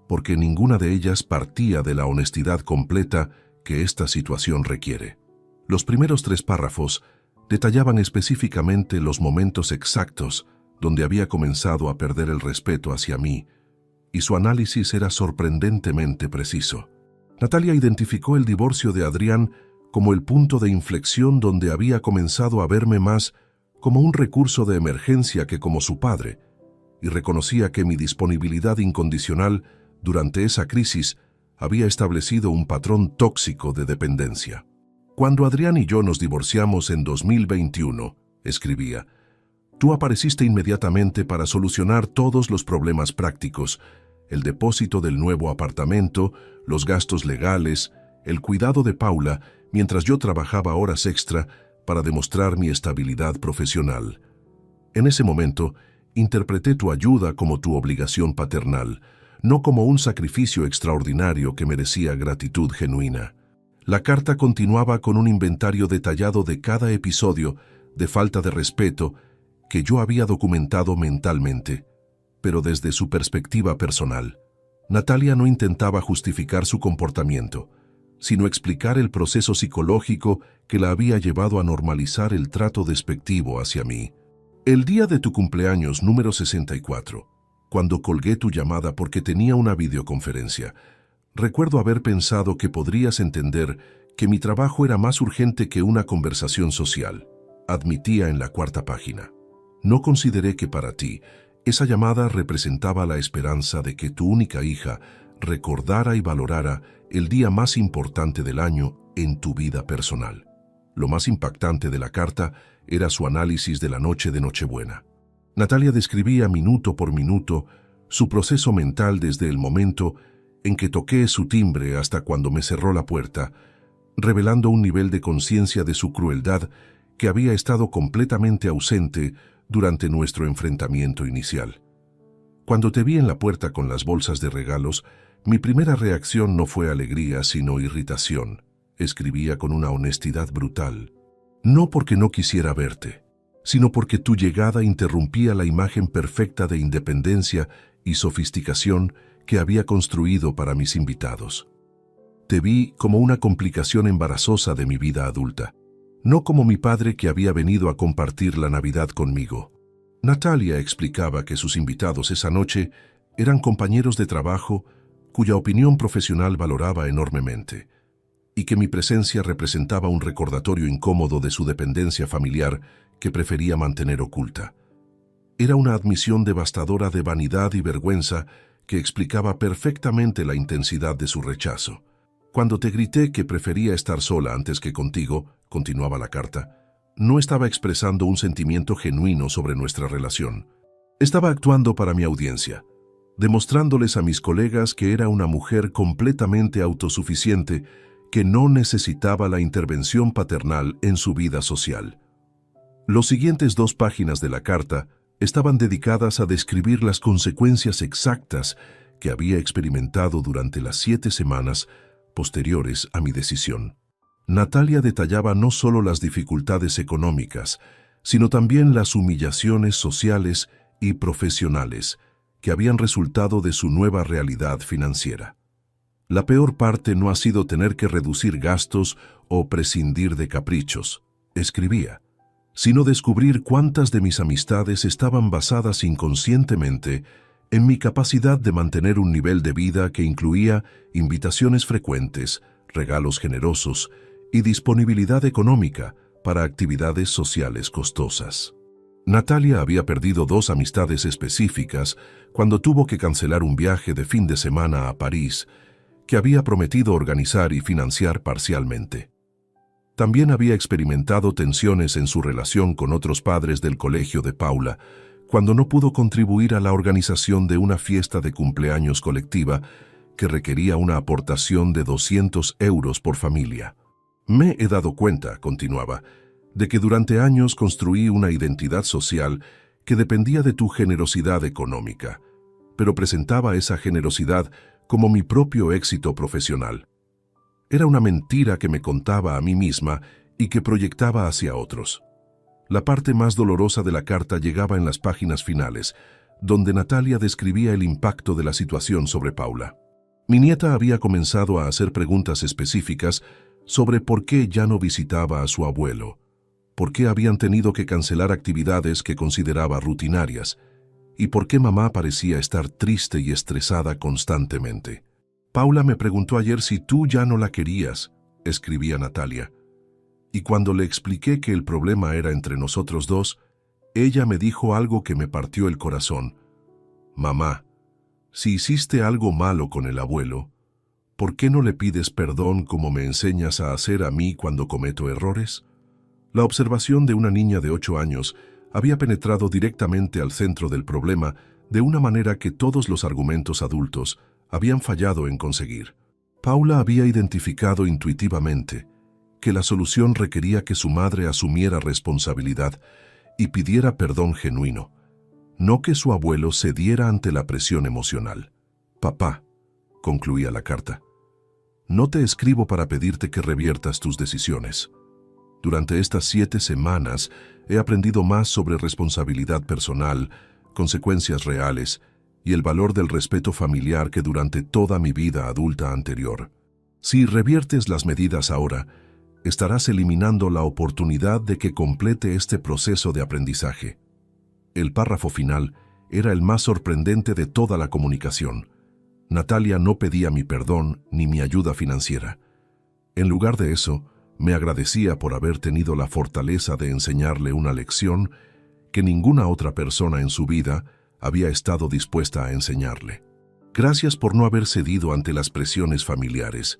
porque ninguna de ellas partía de la honestidad completa que esta situación requiere. Los primeros 3 párrafos detallaban específicamente los momentos exactos donde había comenzado a perder el respeto hacia mí, y su análisis era sorprendentemente preciso. Natalia identificó el divorcio de Adrián como el punto de inflexión donde había comenzado a verme más como un recurso de emergencia que como su padre, y reconocía que mi disponibilidad incondicional durante esa crisis había establecido un patrón tóxico de dependencia. «Cuando Adrián y yo nos divorciamos en 2021», escribía, «tú apareciste inmediatamente para solucionar todos los problemas prácticos, el depósito del nuevo apartamento, los gastos legales, el cuidado de Paula, mientras yo trabajaba horas extra para demostrar mi estabilidad profesional. En ese momento, interpreté tu ayuda como tu obligación paternal, no como un sacrificio extraordinario que merecía gratitud genuina». La carta continuaba con un inventario detallado de cada episodio de falta de respeto que yo había documentado mentalmente, pero desde su perspectiva personal. Natalia no intentaba justificar su comportamiento, sino explicar el proceso psicológico que la había llevado a normalizar el trato despectivo hacia mí. «El día de tu cumpleaños número 64, cuando colgué tu llamada porque tenía una videoconferencia, recuerdo haber pensado que podrías entender que mi trabajo era más urgente que una conversación social», admitía en la 4ª página. «No consideré que para ti esa llamada representaba la esperanza de que tu única hija recordara y valorara el día más importante del año en tu vida personal». Lo más impactante de la carta era su análisis de la noche de Nochebuena. Natalia describía minuto por minuto su proceso mental desde el momento en que toqué su timbre hasta cuando me cerró la puerta, revelando un nivel de conciencia de su crueldad que había estado completamente ausente durante nuestro enfrentamiento inicial. «Cuando te vi en la puerta con las bolsas de regalos, mi primera reacción no fue alegría, sino irritación», escribía con una honestidad brutal. «No porque no quisiera verte, sino porque tu llegada interrumpía la imagen perfecta de independencia y sofisticación que había construido para mis invitados. Te vi como una complicación embarazosa de mi vida adulta, no como mi padre que había venido a compartir la Navidad conmigo». Natalia explicaba que sus invitados esa noche eran compañeros de trabajo cuya opinión profesional valoraba enormemente, y que mi presencia representaba un recordatorio incómodo de su dependencia familiar que prefería mantener oculta. Era una admisión devastadora de vanidad y vergüenza que explicaba perfectamente la intensidad de su rechazo. «Cuando te grité que prefería estar sola antes que contigo», continuaba la carta, «no estaba expresando un sentimiento genuino sobre nuestra relación. Estaba actuando para mi audiencia, demostrándoles a mis colegas que era una mujer completamente autosuficiente que no necesitaba la intervención paternal en su vida social». Los siguientes 2 páginas de la carta estaban dedicadas a describir las consecuencias exactas que había experimentado durante las 7 semanas posteriores a mi decisión. Natalia detallaba no solo las dificultades económicas, sino también las humillaciones sociales y profesionales que habían resultado de su nueva realidad financiera. «La peor parte no ha sido tener que reducir gastos o prescindir de caprichos», escribía, «sino descubrir cuántas de mis amistades estaban basadas inconscientemente en mi capacidad de mantener un nivel de vida que incluía invitaciones frecuentes, regalos generosos y disponibilidad económica para actividades sociales costosas. Natalia había perdido 2 amistades específicas cuando tuvo que cancelar un viaje de fin de semana a París que había prometido organizar y financiar parcialmente. También había experimentado tensiones en su relación con otros padres del colegio de Paula, cuando no pudo contribuir a la organización de una fiesta de cumpleaños colectiva que requería una aportación de 200 euros por familia. Me he dado cuenta, continuaba, de que durante años construí una identidad social que dependía de tu generosidad económica, pero presentaba esa generosidad como mi propio éxito profesional. Era una mentira que me contaba a mí misma y que proyectaba hacia otros. La parte más dolorosa de la carta llegaba en las páginas finales, donde Natalia describía el impacto de la situación sobre Paula. Mi nieta había comenzado a hacer preguntas específicas sobre por qué ya no visitaba a su abuelo, por qué habían tenido que cancelar actividades que consideraba rutinarias, y por qué mamá parecía estar triste y estresada constantemente. Paula me preguntó ayer si tú ya no la querías, escribía Natalia. Y cuando le expliqué que el problema era entre nosotros dos, ella me dijo algo que me partió el corazón. Mamá, si hiciste algo malo con el abuelo, ¿por qué no le pides perdón como me enseñas a hacer a mí cuando cometo errores? La observación de una niña de 8 años había penetrado directamente al centro del problema de una manera que todos los argumentos adultos habían fallado en conseguir. Paula había identificado intuitivamente que la solución requería que su madre asumiera responsabilidad y pidiera perdón genuino, no que su abuelo cediera ante la presión emocional. Papá, concluía la carta, no te escribo para pedirte que reviertas tus decisiones. Durante estas 7 semanas he aprendido más sobre responsabilidad personal, consecuencias reales y el valor del respeto familiar que durante toda mi vida adulta anterior. Si reviertes las medidas ahora, estarás eliminando la oportunidad de que complete este proceso de aprendizaje. El párrafo final era el más sorprendente de toda la comunicación. Natalia no pedía mi perdón ni mi ayuda financiera. En lugar de eso, me agradecía por haber tenido la fortaleza de enseñarle una lección que ninguna otra persona en su vida había estado dispuesta a enseñarle. Gracias por no haber cedido ante las presiones familiares,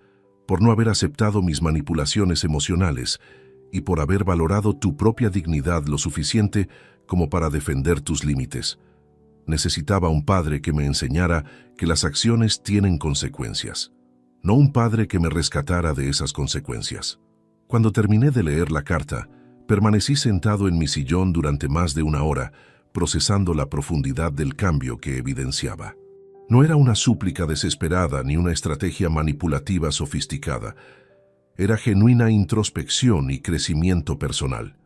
por no haber aceptado mis manipulaciones emocionales y por haber valorado tu propia dignidad lo suficiente como para defender tus límites. Necesitaba un padre que me enseñara que las acciones tienen consecuencias, no un padre que me rescatara de esas consecuencias. Cuando terminé de leer la carta, permanecí sentado en mi sillón durante más de 1 hora, procesando la profundidad del cambio que evidenciaba. No era una súplica desesperada ni una estrategia manipulativa sofisticada. Era genuina introspección y crecimiento personal.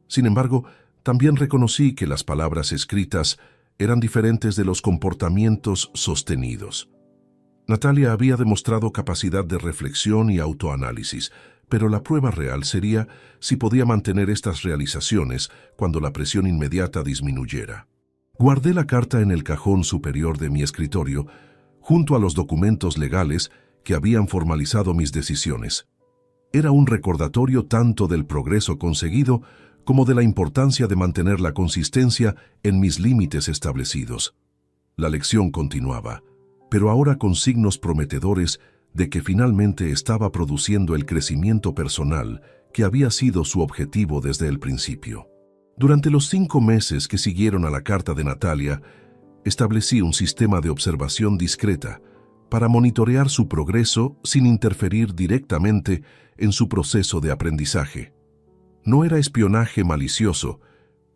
Sin embargo, también reconocí que las palabras escritas eran diferentes de los comportamientos sostenidos. Natalia había demostrado capacidad de reflexión y autoanálisis, pero la prueba real sería si podía mantener estas realizaciones cuando la presión inmediata disminuyera. Guardé la carta en el cajón superior de mi escritorio, junto a los documentos legales que habían formalizado mis decisiones. Era un recordatorio tanto del progreso conseguido como de la importancia de mantener la consistencia en mis límites establecidos. La lección continuaba, pero ahora con signos prometedores de que finalmente estaba produciendo el crecimiento personal que había sido su objetivo desde el principio. Durante los 5 meses que siguieron a la carta de Natalia, establecí un sistema de observación discreta para monitorear su progreso sin interferir directamente en su proceso de aprendizaje. No era espionaje malicioso,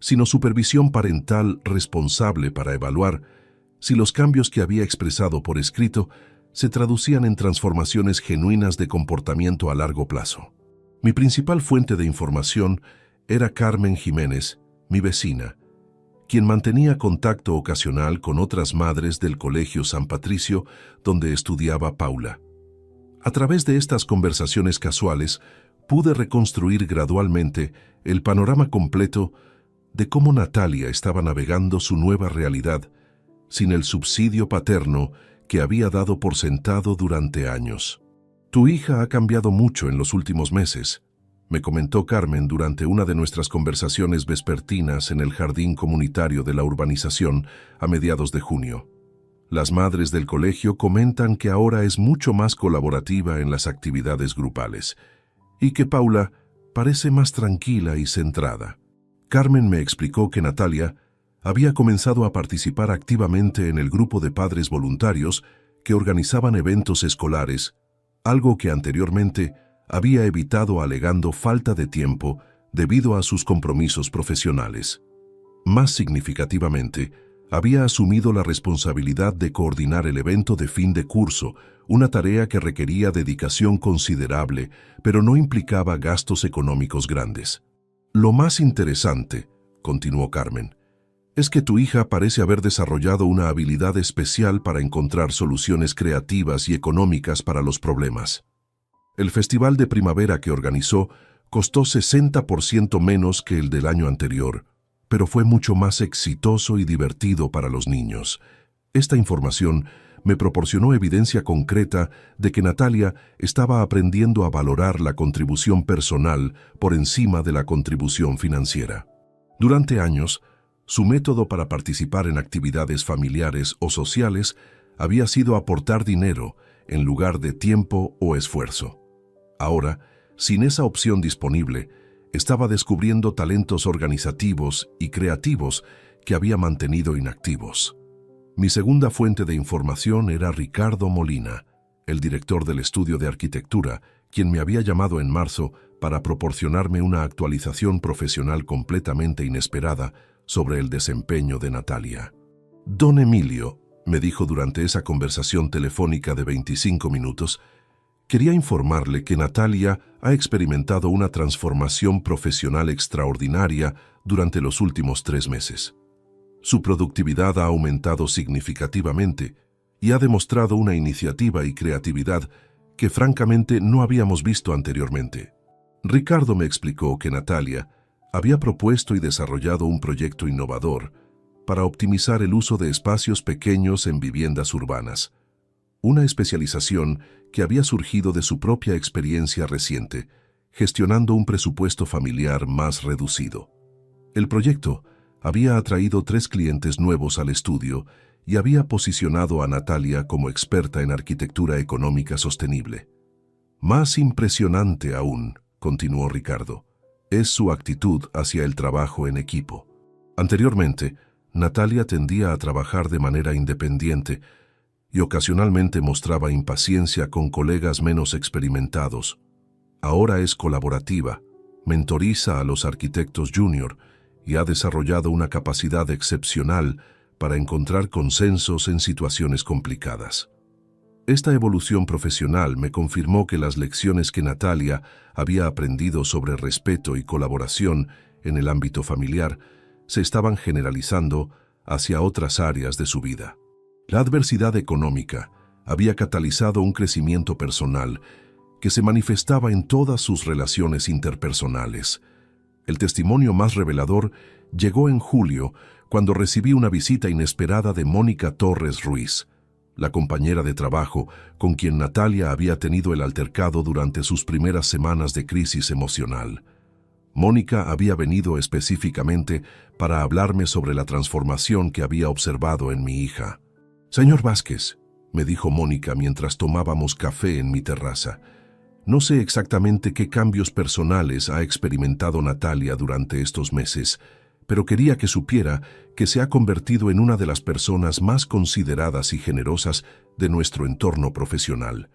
sino supervisión parental responsable para evaluar si los cambios que había expresado por escrito se traducían en transformaciones genuinas de comportamiento a largo plazo. Mi principal fuente de información era Carmen Jiménez, mi vecina, quien mantenía contacto ocasional con otras madres del Colegio San Patricio, donde estudiaba Paula. A través de estas conversaciones casuales, pude reconstruir gradualmente el panorama completo de cómo Natalia estaba navegando su nueva realidad sin el subsidio paterno que había dado por sentado durante años. «Tu hija ha cambiado mucho en los últimos meses», me comentó Carmen durante una de nuestras conversaciones vespertinas en el jardín comunitario de la urbanización a mediados de junio. Las madres del colegio comentan que ahora es mucho más colaborativa en las actividades grupales y que Paula parece más tranquila y centrada. Carmen me explicó que Natalia había comenzado a participar activamente en el grupo de padres voluntarios que organizaban eventos escolares, algo que anteriormente había evitado alegando falta de tiempo debido a sus compromisos profesionales. Más significativamente, había asumido la responsabilidad de coordinar el evento de fin de curso, una tarea que requería dedicación considerable, pero no implicaba gastos económicos grandes. «Lo más interesante», continuó Carmen, «es que tu hija parece haber desarrollado una habilidad especial para encontrar soluciones creativas y económicas para los problemas. El festival de primavera que organizó costó 60% menos que el del año anterior, pero fue mucho más exitoso y divertido para los niños. Esta información me proporcionó evidencia concreta de que Natalia estaba aprendiendo a valorar la contribución personal por encima de la contribución financiera. Durante años, su método para participar en actividades familiares o sociales había sido aportar dinero en lugar de tiempo o esfuerzo. Ahora, sin esa opción disponible, estaba descubriendo talentos organizativos y creativos que había mantenido inactivos. Mi segunda fuente de información era Ricardo Molina, el director del estudio de arquitectura, quien me había llamado en marzo para proporcionarme una actualización profesional completamente inesperada sobre el desempeño de Natalia. «Don Emilio», me dijo durante esa conversación telefónica de 25 minutos, «quería informarle que Natalia ha experimentado una transformación profesional extraordinaria durante los últimos 3 meses. Su productividad ha aumentado significativamente y ha demostrado una iniciativa y creatividad que francamente no habíamos visto anteriormente». Ricardo me explicó que Natalia había propuesto y desarrollado un proyecto innovador para optimizar el uso de espacios pequeños en viviendas urbanas, una especialización que había surgido de su propia experiencia reciente, gestionando un presupuesto familiar más reducido. El proyecto había atraído 3 clientes nuevos al estudio y había posicionado a Natalia como experta en arquitectura económica sostenible. «Más impresionante aún», continuó Ricardo, «es su actitud hacia el trabajo en equipo. Anteriormente, Natalia tendía a trabajar de manera independiente y ocasionalmente mostraba impaciencia con colegas menos experimentados. Ahora es colaborativa, mentoriza a los arquitectos junior y ha desarrollado una capacidad excepcional para encontrar consensos en situaciones complicadas». Esta evolución profesional me confirmó que las lecciones que Natalia había aprendido sobre respeto y colaboración en el ámbito familiar se estaban generalizando hacia otras áreas de su vida. La adversidad económica había catalizado un crecimiento personal que se manifestaba en todas sus relaciones interpersonales. El testimonio más revelador llegó en julio, cuando recibí una visita inesperada de Mónica Torres Ruiz, la compañera de trabajo con quien Natalia había tenido el altercado durante sus primeras semanas de crisis emocional. Mónica había venido específicamente para hablarme sobre la transformación que había observado en mi hija. «Señor Vázquez», me dijo Mónica mientras tomábamos café en mi terraza, «no sé exactamente qué cambios personales ha experimentado Natalia durante estos meses, pero quería que supiera que se ha convertido en una de las personas más consideradas y generosas de nuestro entorno profesional».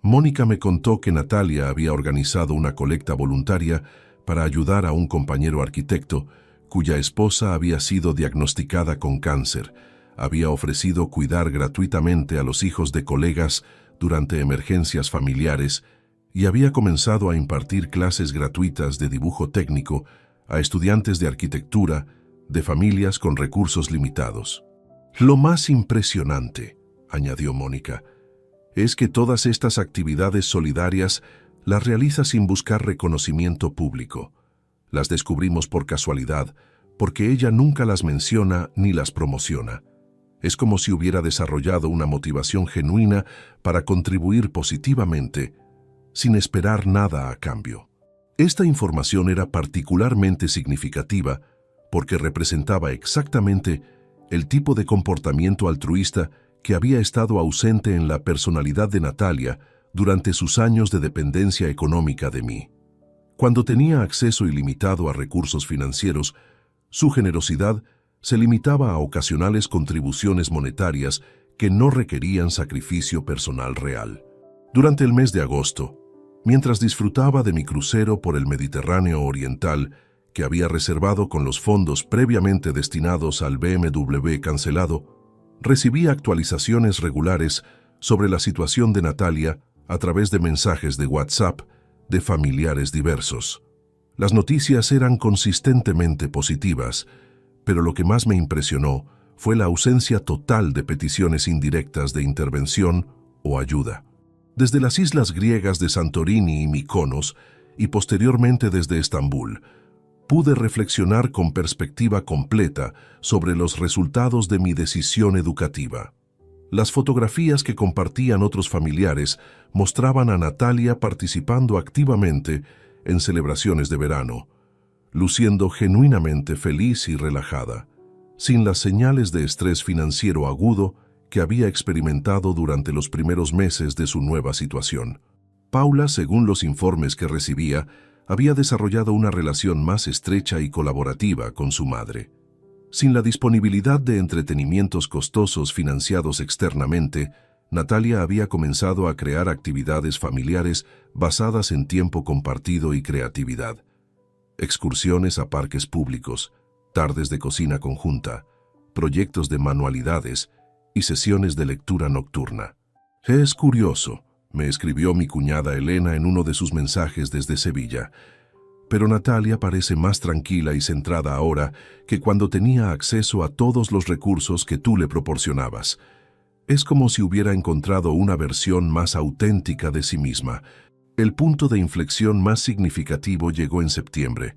Mónica me contó que Natalia había organizado una colecta voluntaria para ayudar a un compañero arquitecto cuya esposa había sido diagnosticada con cáncer. Había ofrecido cuidar gratuitamente a los hijos de colegas durante emergencias familiares y había comenzado a impartir clases gratuitas de dibujo técnico a estudiantes de arquitectura de familias con recursos limitados. «Lo más impresionante», añadió Mónica, «es que todas estas actividades solidarias las realiza sin buscar reconocimiento público. Las descubrimos por casualidad, porque ella nunca las menciona ni las promociona. Es como si hubiera desarrollado una motivación genuina para contribuir positivamente, sin esperar nada a cambio. Esta información era particularmente significativa porque representaba exactamente el tipo de comportamiento altruista que había estado ausente en la personalidad de Natalia durante sus años de dependencia económica de mí. Cuando tenía acceso ilimitado a recursos financieros, su generosidad se limitaba a ocasionales contribuciones monetarias que no requerían sacrificio personal real. Durante el mes de agosto, mientras disfrutaba de mi crucero por el Mediterráneo Oriental, que había reservado con los fondos previamente destinados al BMW cancelado, recibí actualizaciones regulares sobre la situación de Natalia a través de mensajes de WhatsApp de familiares diversos. Las noticias eran consistentemente positivas, pero lo que más me impresionó fue la ausencia total de peticiones indirectas de intervención o ayuda. Desde las islas griegas de Santorini y Mykonos, y posteriormente desde Estambul, pude reflexionar con perspectiva completa sobre los resultados de mi decisión educativa. Las fotografías que compartían otros familiares mostraban a Natalia participando activamente en celebraciones de verano, luciendo genuinamente feliz y relajada, sin las señales de estrés financiero agudo que había experimentado durante los primeros meses de su nueva situación. Paula, según los informes que recibía, había desarrollado una relación más estrecha y colaborativa con su madre. Sin la disponibilidad de entretenimientos costosos financiados externamente, Natalia había comenzado a crear actividades familiares basadas en tiempo compartido y creatividad. Excursiones a parques públicos, tardes de cocina conjunta, proyectos de manualidades y sesiones de lectura nocturna. «Es curioso», me escribió mi cuñada Elena en uno de sus mensajes desde Sevilla, «pero Natalia parece más tranquila y centrada ahora que cuando tenía acceso a todos los recursos que tú le proporcionabas. Es como si hubiera encontrado una versión más auténtica de sí misma». El punto de inflexión más significativo llegó en septiembre,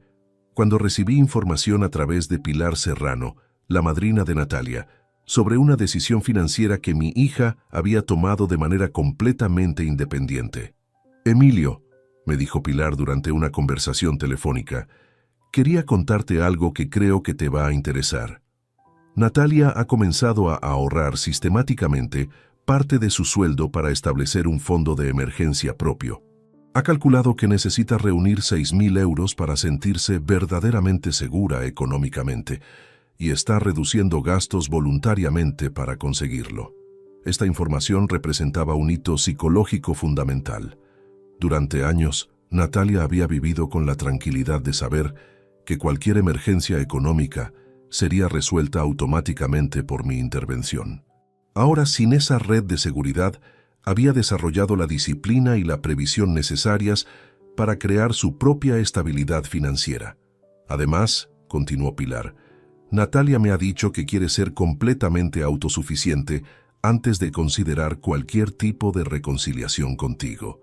cuando recibí información a través de Pilar Serrano, la madrina de Natalia, sobre una decisión financiera que mi hija había tomado de manera completamente independiente. «Emilio», me dijo Pilar durante una conversación telefónica, «quería contarte algo que creo que te va a interesar. Natalia ha comenzado a ahorrar sistemáticamente parte de su sueldo para establecer un fondo de emergencia propio. Ha calculado que necesita reunir 6.000 euros para sentirse verdaderamente segura económicamente y está reduciendo gastos voluntariamente para conseguirlo. Esta información representaba un hito psicológico fundamental. Durante años, Natalia había vivido con la tranquilidad de saber que cualquier emergencia económica sería resuelta automáticamente por mi intervención. Ahora, sin esa red de seguridad, había desarrollado la disciplina y la previsión necesarias para crear su propia estabilidad financiera. Además, continuó Pilar, Natalia me ha dicho que quiere ser completamente autosuficiente antes de considerar cualquier tipo de reconciliación contigo.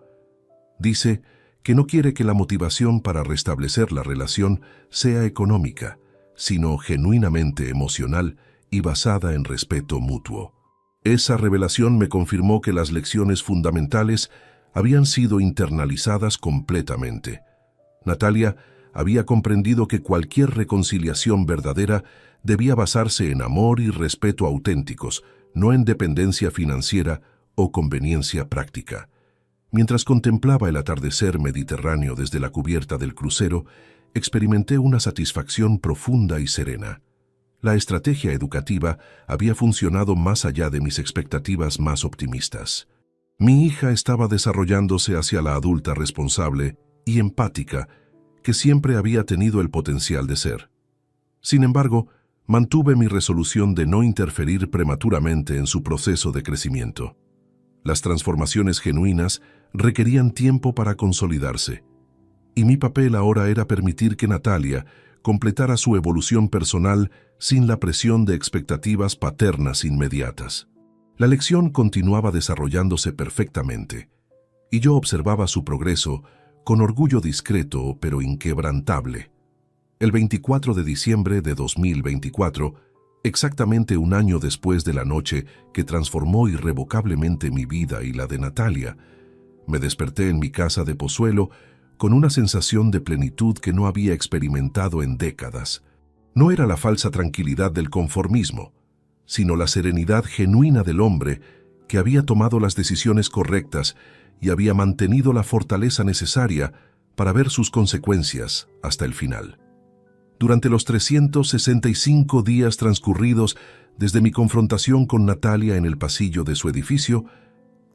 Dice que no quiere que la motivación para restablecer la relación sea económica, sino genuinamente emocional y basada en respeto mutuo. Esa revelación me confirmó que las lecciones fundamentales habían sido internalizadas completamente. Natalia había comprendido que cualquier reconciliación verdadera debía basarse en amor y respeto auténticos, no en dependencia financiera o conveniencia práctica. Mientras contemplaba el atardecer mediterráneo desde la cubierta del crucero, experimenté una satisfacción profunda y serena. La estrategia educativa había funcionado más allá de mis expectativas más optimistas. Mi hija estaba desarrollándose hacia la adulta responsable y empática que siempre había tenido el potencial de ser. Sin embargo, mantuve mi resolución de no interferir prematuramente en su proceso de crecimiento. Las transformaciones genuinas requerían tiempo para consolidarse, y mi papel ahora era permitir que Natalia completara su evolución personal sin la presión de expectativas paternas inmediatas. La lección continuaba desarrollándose perfectamente, y yo observaba su progreso con orgullo discreto pero inquebrantable. El 24 de diciembre de 2024, Exactamente un año después de la noche que transformó irrevocablemente mi vida y la de Natalia, me desperté en mi casa de Pozuelo con una sensación de plenitud que no había experimentado en décadas. No era la falsa tranquilidad del conformismo, sino la serenidad genuina del hombre que había tomado las decisiones correctas y había mantenido la fortaleza necesaria para ver sus consecuencias hasta el final. Durante los 365 días transcurridos desde mi confrontación con Natalia en el pasillo de su edificio,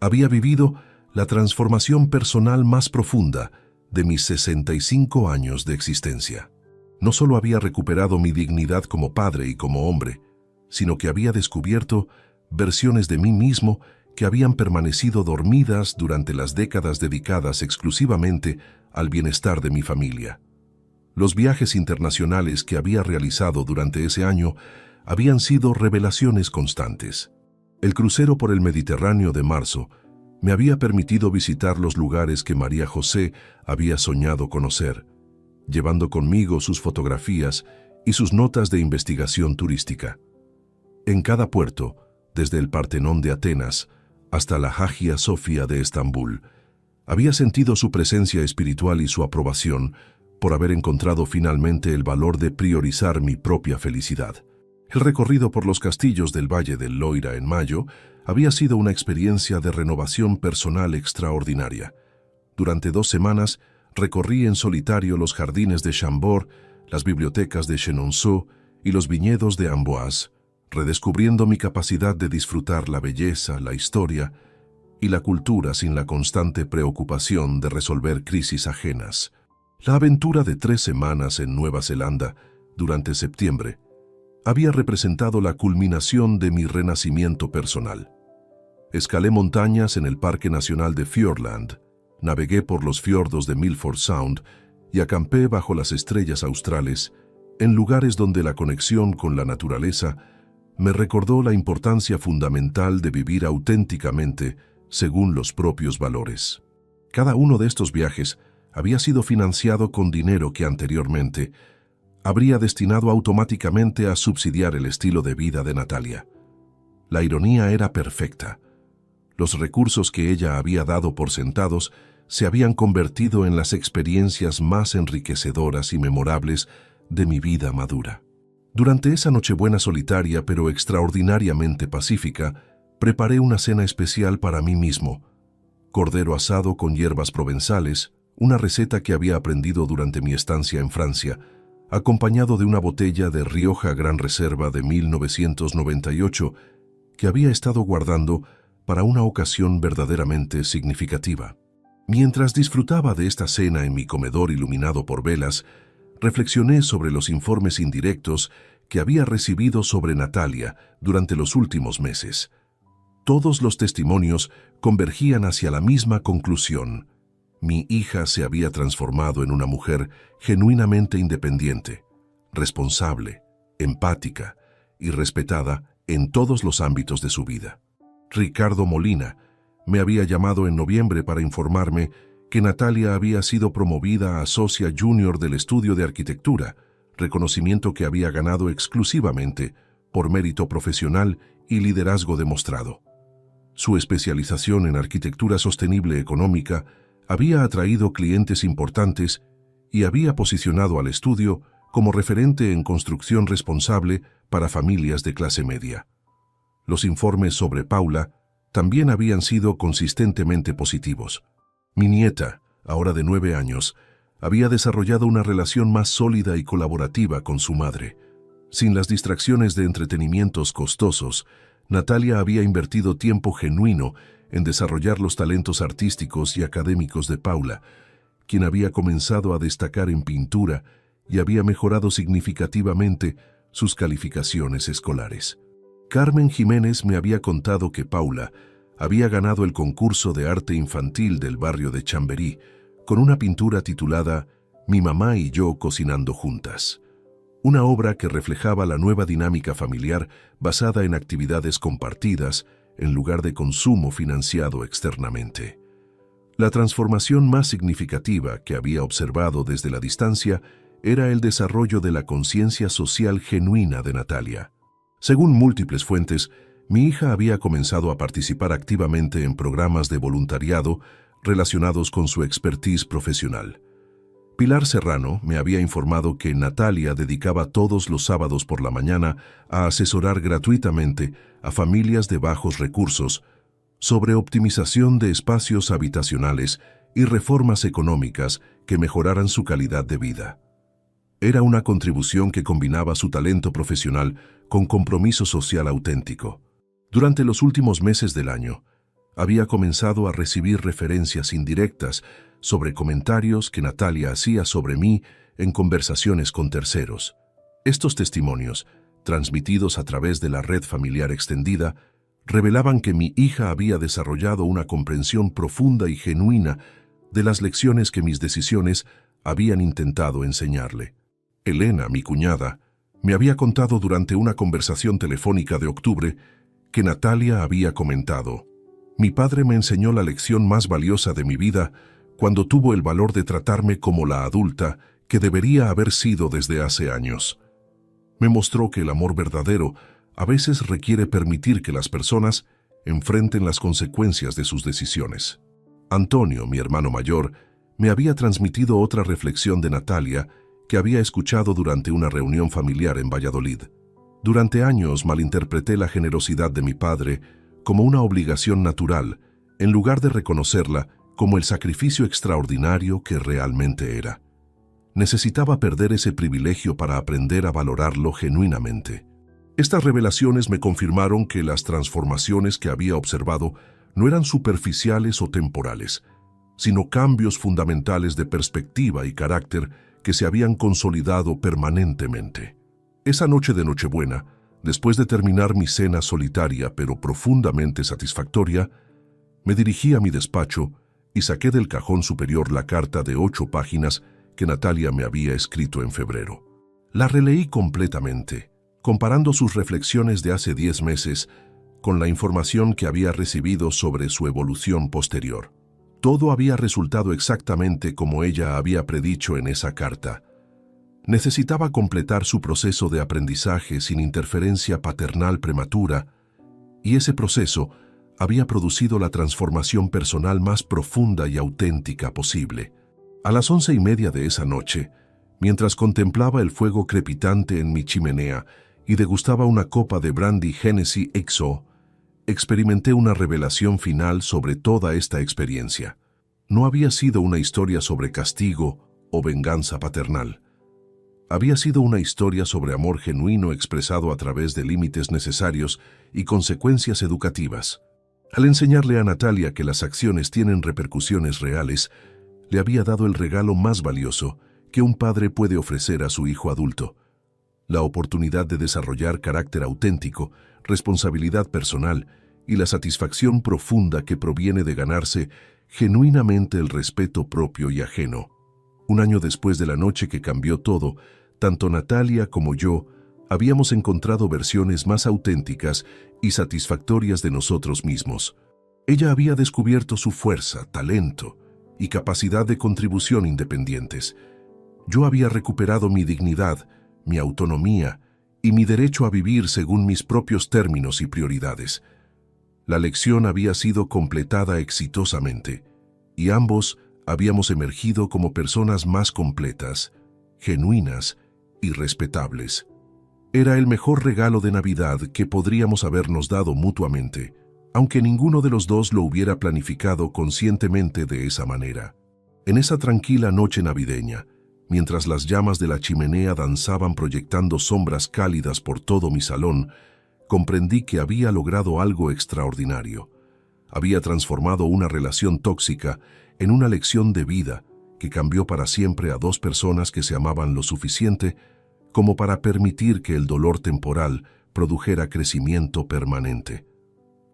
había vivido la transformación personal más profunda de mis 65 años de existencia. No solo había recuperado mi dignidad como padre y como hombre, sino que había descubierto versiones de mí mismo que habían permanecido dormidas durante las décadas dedicadas exclusivamente al bienestar de mi familia. Los viajes internacionales que había realizado durante ese año habían sido revelaciones constantes. El crucero por el Mediterráneo de marzo me había permitido visitar los lugares que María José había soñado conocer, llevando conmigo sus fotografías y sus notas de investigación turística. En cada puerto, desde el Partenón de Atenas hasta la Hagia Sofia de Estambul, había sentido su presencia espiritual y su aprobación por haber encontrado finalmente el valor de priorizar mi propia felicidad. El recorrido por los castillos del Valle del Loira en mayo había sido una experiencia de renovación personal extraordinaria. Durante 2 semanas recorrí en solitario los jardines de Chambord, las bibliotecas de Chenonceau y los viñedos de Amboise, redescubriendo mi capacidad de disfrutar la belleza, la historia y la cultura sin la constante preocupación de resolver crisis ajenas. La aventura de 3 semanas en Nueva Zelanda, durante septiembre, había representado la culminación de mi renacimiento personal. Escalé montañas en el Parque Nacional de Fiordland, navegué por los fiordos de Milford Sound y acampé bajo las estrellas australes, en lugares donde la conexión con la naturaleza me recordó la importancia fundamental de vivir auténticamente según los propios valores. Cada uno de estos viajes había sido financiado con dinero que anteriormente habría destinado automáticamente a subsidiar el estilo de vida de Natalia. La ironía era perfecta. Los recursos que ella había dado por sentados se habían convertido en las experiencias más enriquecedoras y memorables de mi vida madura. Durante esa Nochebuena solitaria pero extraordinariamente pacífica, preparé una cena especial para mí mismo: cordero asado con hierbas provenzales, una receta que había aprendido durante mi estancia en Francia, acompañado de una botella de Rioja Gran Reserva de 1998 que había estado guardando para una ocasión verdaderamente significativa. Mientras disfrutaba de esta cena en mi comedor iluminado por velas, reflexioné sobre los informes indirectos que había recibido sobre Natalia durante los últimos meses. Todos los testimonios convergían hacia la misma conclusión: mi hija se había transformado en una mujer genuinamente independiente, responsable, empática y respetada en todos los ámbitos de su vida. Ricardo Molina me había llamado en noviembre para informarme que Natalia había sido promovida a socia junior del estudio de arquitectura, reconocimiento que había ganado exclusivamente por mérito profesional y liderazgo demostrado. Su especialización en arquitectura sostenible económica había atraído clientes importantes y había posicionado al estudio como referente en construcción responsable para familias de clase media. Los informes sobre Paula también habían sido consistentemente positivos. Mi nieta, ahora de 9 años, había desarrollado una relación más sólida y colaborativa con su madre. Sin las distracciones de entretenimientos costosos, Natalia había invertido tiempo genuino en desarrollar los talentos artísticos y académicos de Paula, quien había comenzado a destacar en pintura y había mejorado significativamente sus calificaciones escolares. Carmen Jiménez me había contado que Paula había ganado el concurso de arte infantil del barrio de Chamberí con una pintura titulada Mi mamá y yo cocinando juntas, una obra que reflejaba la nueva dinámica familiar basada en actividades compartidas en lugar de consumo financiado externamente. La transformación más significativa que había observado desde la distancia era el desarrollo de la conciencia social genuina de Natalia. Según múltiples fuentes, mi hija había comenzado a participar activamente en programas de voluntariado relacionados con su expertise profesional. Pilar Serrano me había informado que Natalia dedicaba todos los sábados por la mañana a asesorar gratuitamente a familias de bajos recursos sobre optimización de espacios habitacionales y reformas económicas que mejoraran su calidad de vida. Era una contribución que combinaba su talento profesional con compromiso social auténtico. Durante los últimos meses del año, había comenzado a recibir referencias indirectas sobre comentarios que Natalia hacía sobre mí en conversaciones con terceros. Estos testimonios, transmitidos a través de la red familiar extendida, revelaban que mi hija había desarrollado una comprensión profunda y genuina de las lecciones que mis decisiones habían intentado enseñarle. Elena, mi cuñada, me había contado durante una conversación telefónica de octubre que Natalia había comentado: «Mi padre me enseñó la lección más valiosa de mi vida cuando tuvo el valor de tratarme como la adulta que debería haber sido desde hace años. Me mostró que el amor verdadero a veces requiere permitir que las personas enfrenten las consecuencias de sus decisiones». Antonio, mi hermano mayor, me había transmitido otra reflexión de Natalia que había escuchado durante una reunión familiar en Valladolid. Durante años malinterpreté la generosidad de mi padre como una obligación natural, en lugar de reconocerla como el sacrificio extraordinario que realmente era. Necesitaba perder ese privilegio para aprender a valorarlo genuinamente. Estas revelaciones me confirmaron que las transformaciones que había observado no eran superficiales o temporales, sino cambios fundamentales de perspectiva y carácter que se habían consolidado permanentemente. Esa noche de Nochebuena, después de terminar mi cena solitaria pero profundamente satisfactoria, me dirigí a mi despacho y saqué del cajón superior la carta de 8 páginas que Natalia me había escrito en febrero. La releí completamente, comparando sus reflexiones de hace 10 meses con la información que había recibido sobre su evolución posterior. Todo había resultado exactamente como ella había predicho en esa carta. Necesitaba completar su proceso de aprendizaje sin interferencia paternal prematura, y ese proceso había producido la transformación personal más profunda y auténtica posible. A las 11:30 de esa noche, mientras contemplaba el fuego crepitante en mi chimenea y degustaba una copa de brandy Hennessy XO, experimenté una revelación final sobre toda esta experiencia. No había sido una historia sobre castigo o venganza paternal. Había sido una historia sobre amor genuino expresado a través de límites necesarios y consecuencias educativas. Al enseñarle a Natalia que las acciones tienen repercusiones reales, le había dado el regalo más valioso que un padre puede ofrecer a su hijo adulto: la oportunidad de desarrollar carácter auténtico, responsabilidad personal y la satisfacción profunda que proviene de ganarse genuinamente el respeto propio y ajeno. Un año después de la noche que cambió todo, tanto Natalia como yo habíamos encontrado versiones más auténticas y satisfactorias de nosotros mismos. Ella había descubierto su fuerza, talento y capacidad de contribución independientes. Yo había recuperado mi dignidad, mi autonomía y mi derecho a vivir según mis propios términos y prioridades. La lección había sido completada exitosamente, y ambos habíamos emergido como personas más completas, genuinas y respetables. Era el mejor regalo de Navidad que podríamos habernos dado mutuamente, aunque ninguno de los dos lo hubiera planificado conscientemente de esa manera. En esa tranquila noche navideña, mientras las llamas de la chimenea danzaban proyectando sombras cálidas por todo mi salón, comprendí que había logrado algo extraordinario. Había transformado una relación tóxica en una lección de vida que cambió para siempre a 2 personas que se amaban lo suficiente como para permitir que el dolor temporal produjera crecimiento permanente.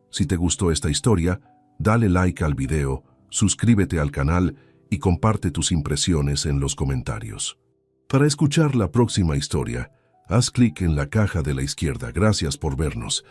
Si te gustó esta historia, dale like al video, suscríbete al canal y comparte tus impresiones en los comentarios. Para escuchar la próxima historia, haz clic en la caja de la izquierda. Gracias por vernos.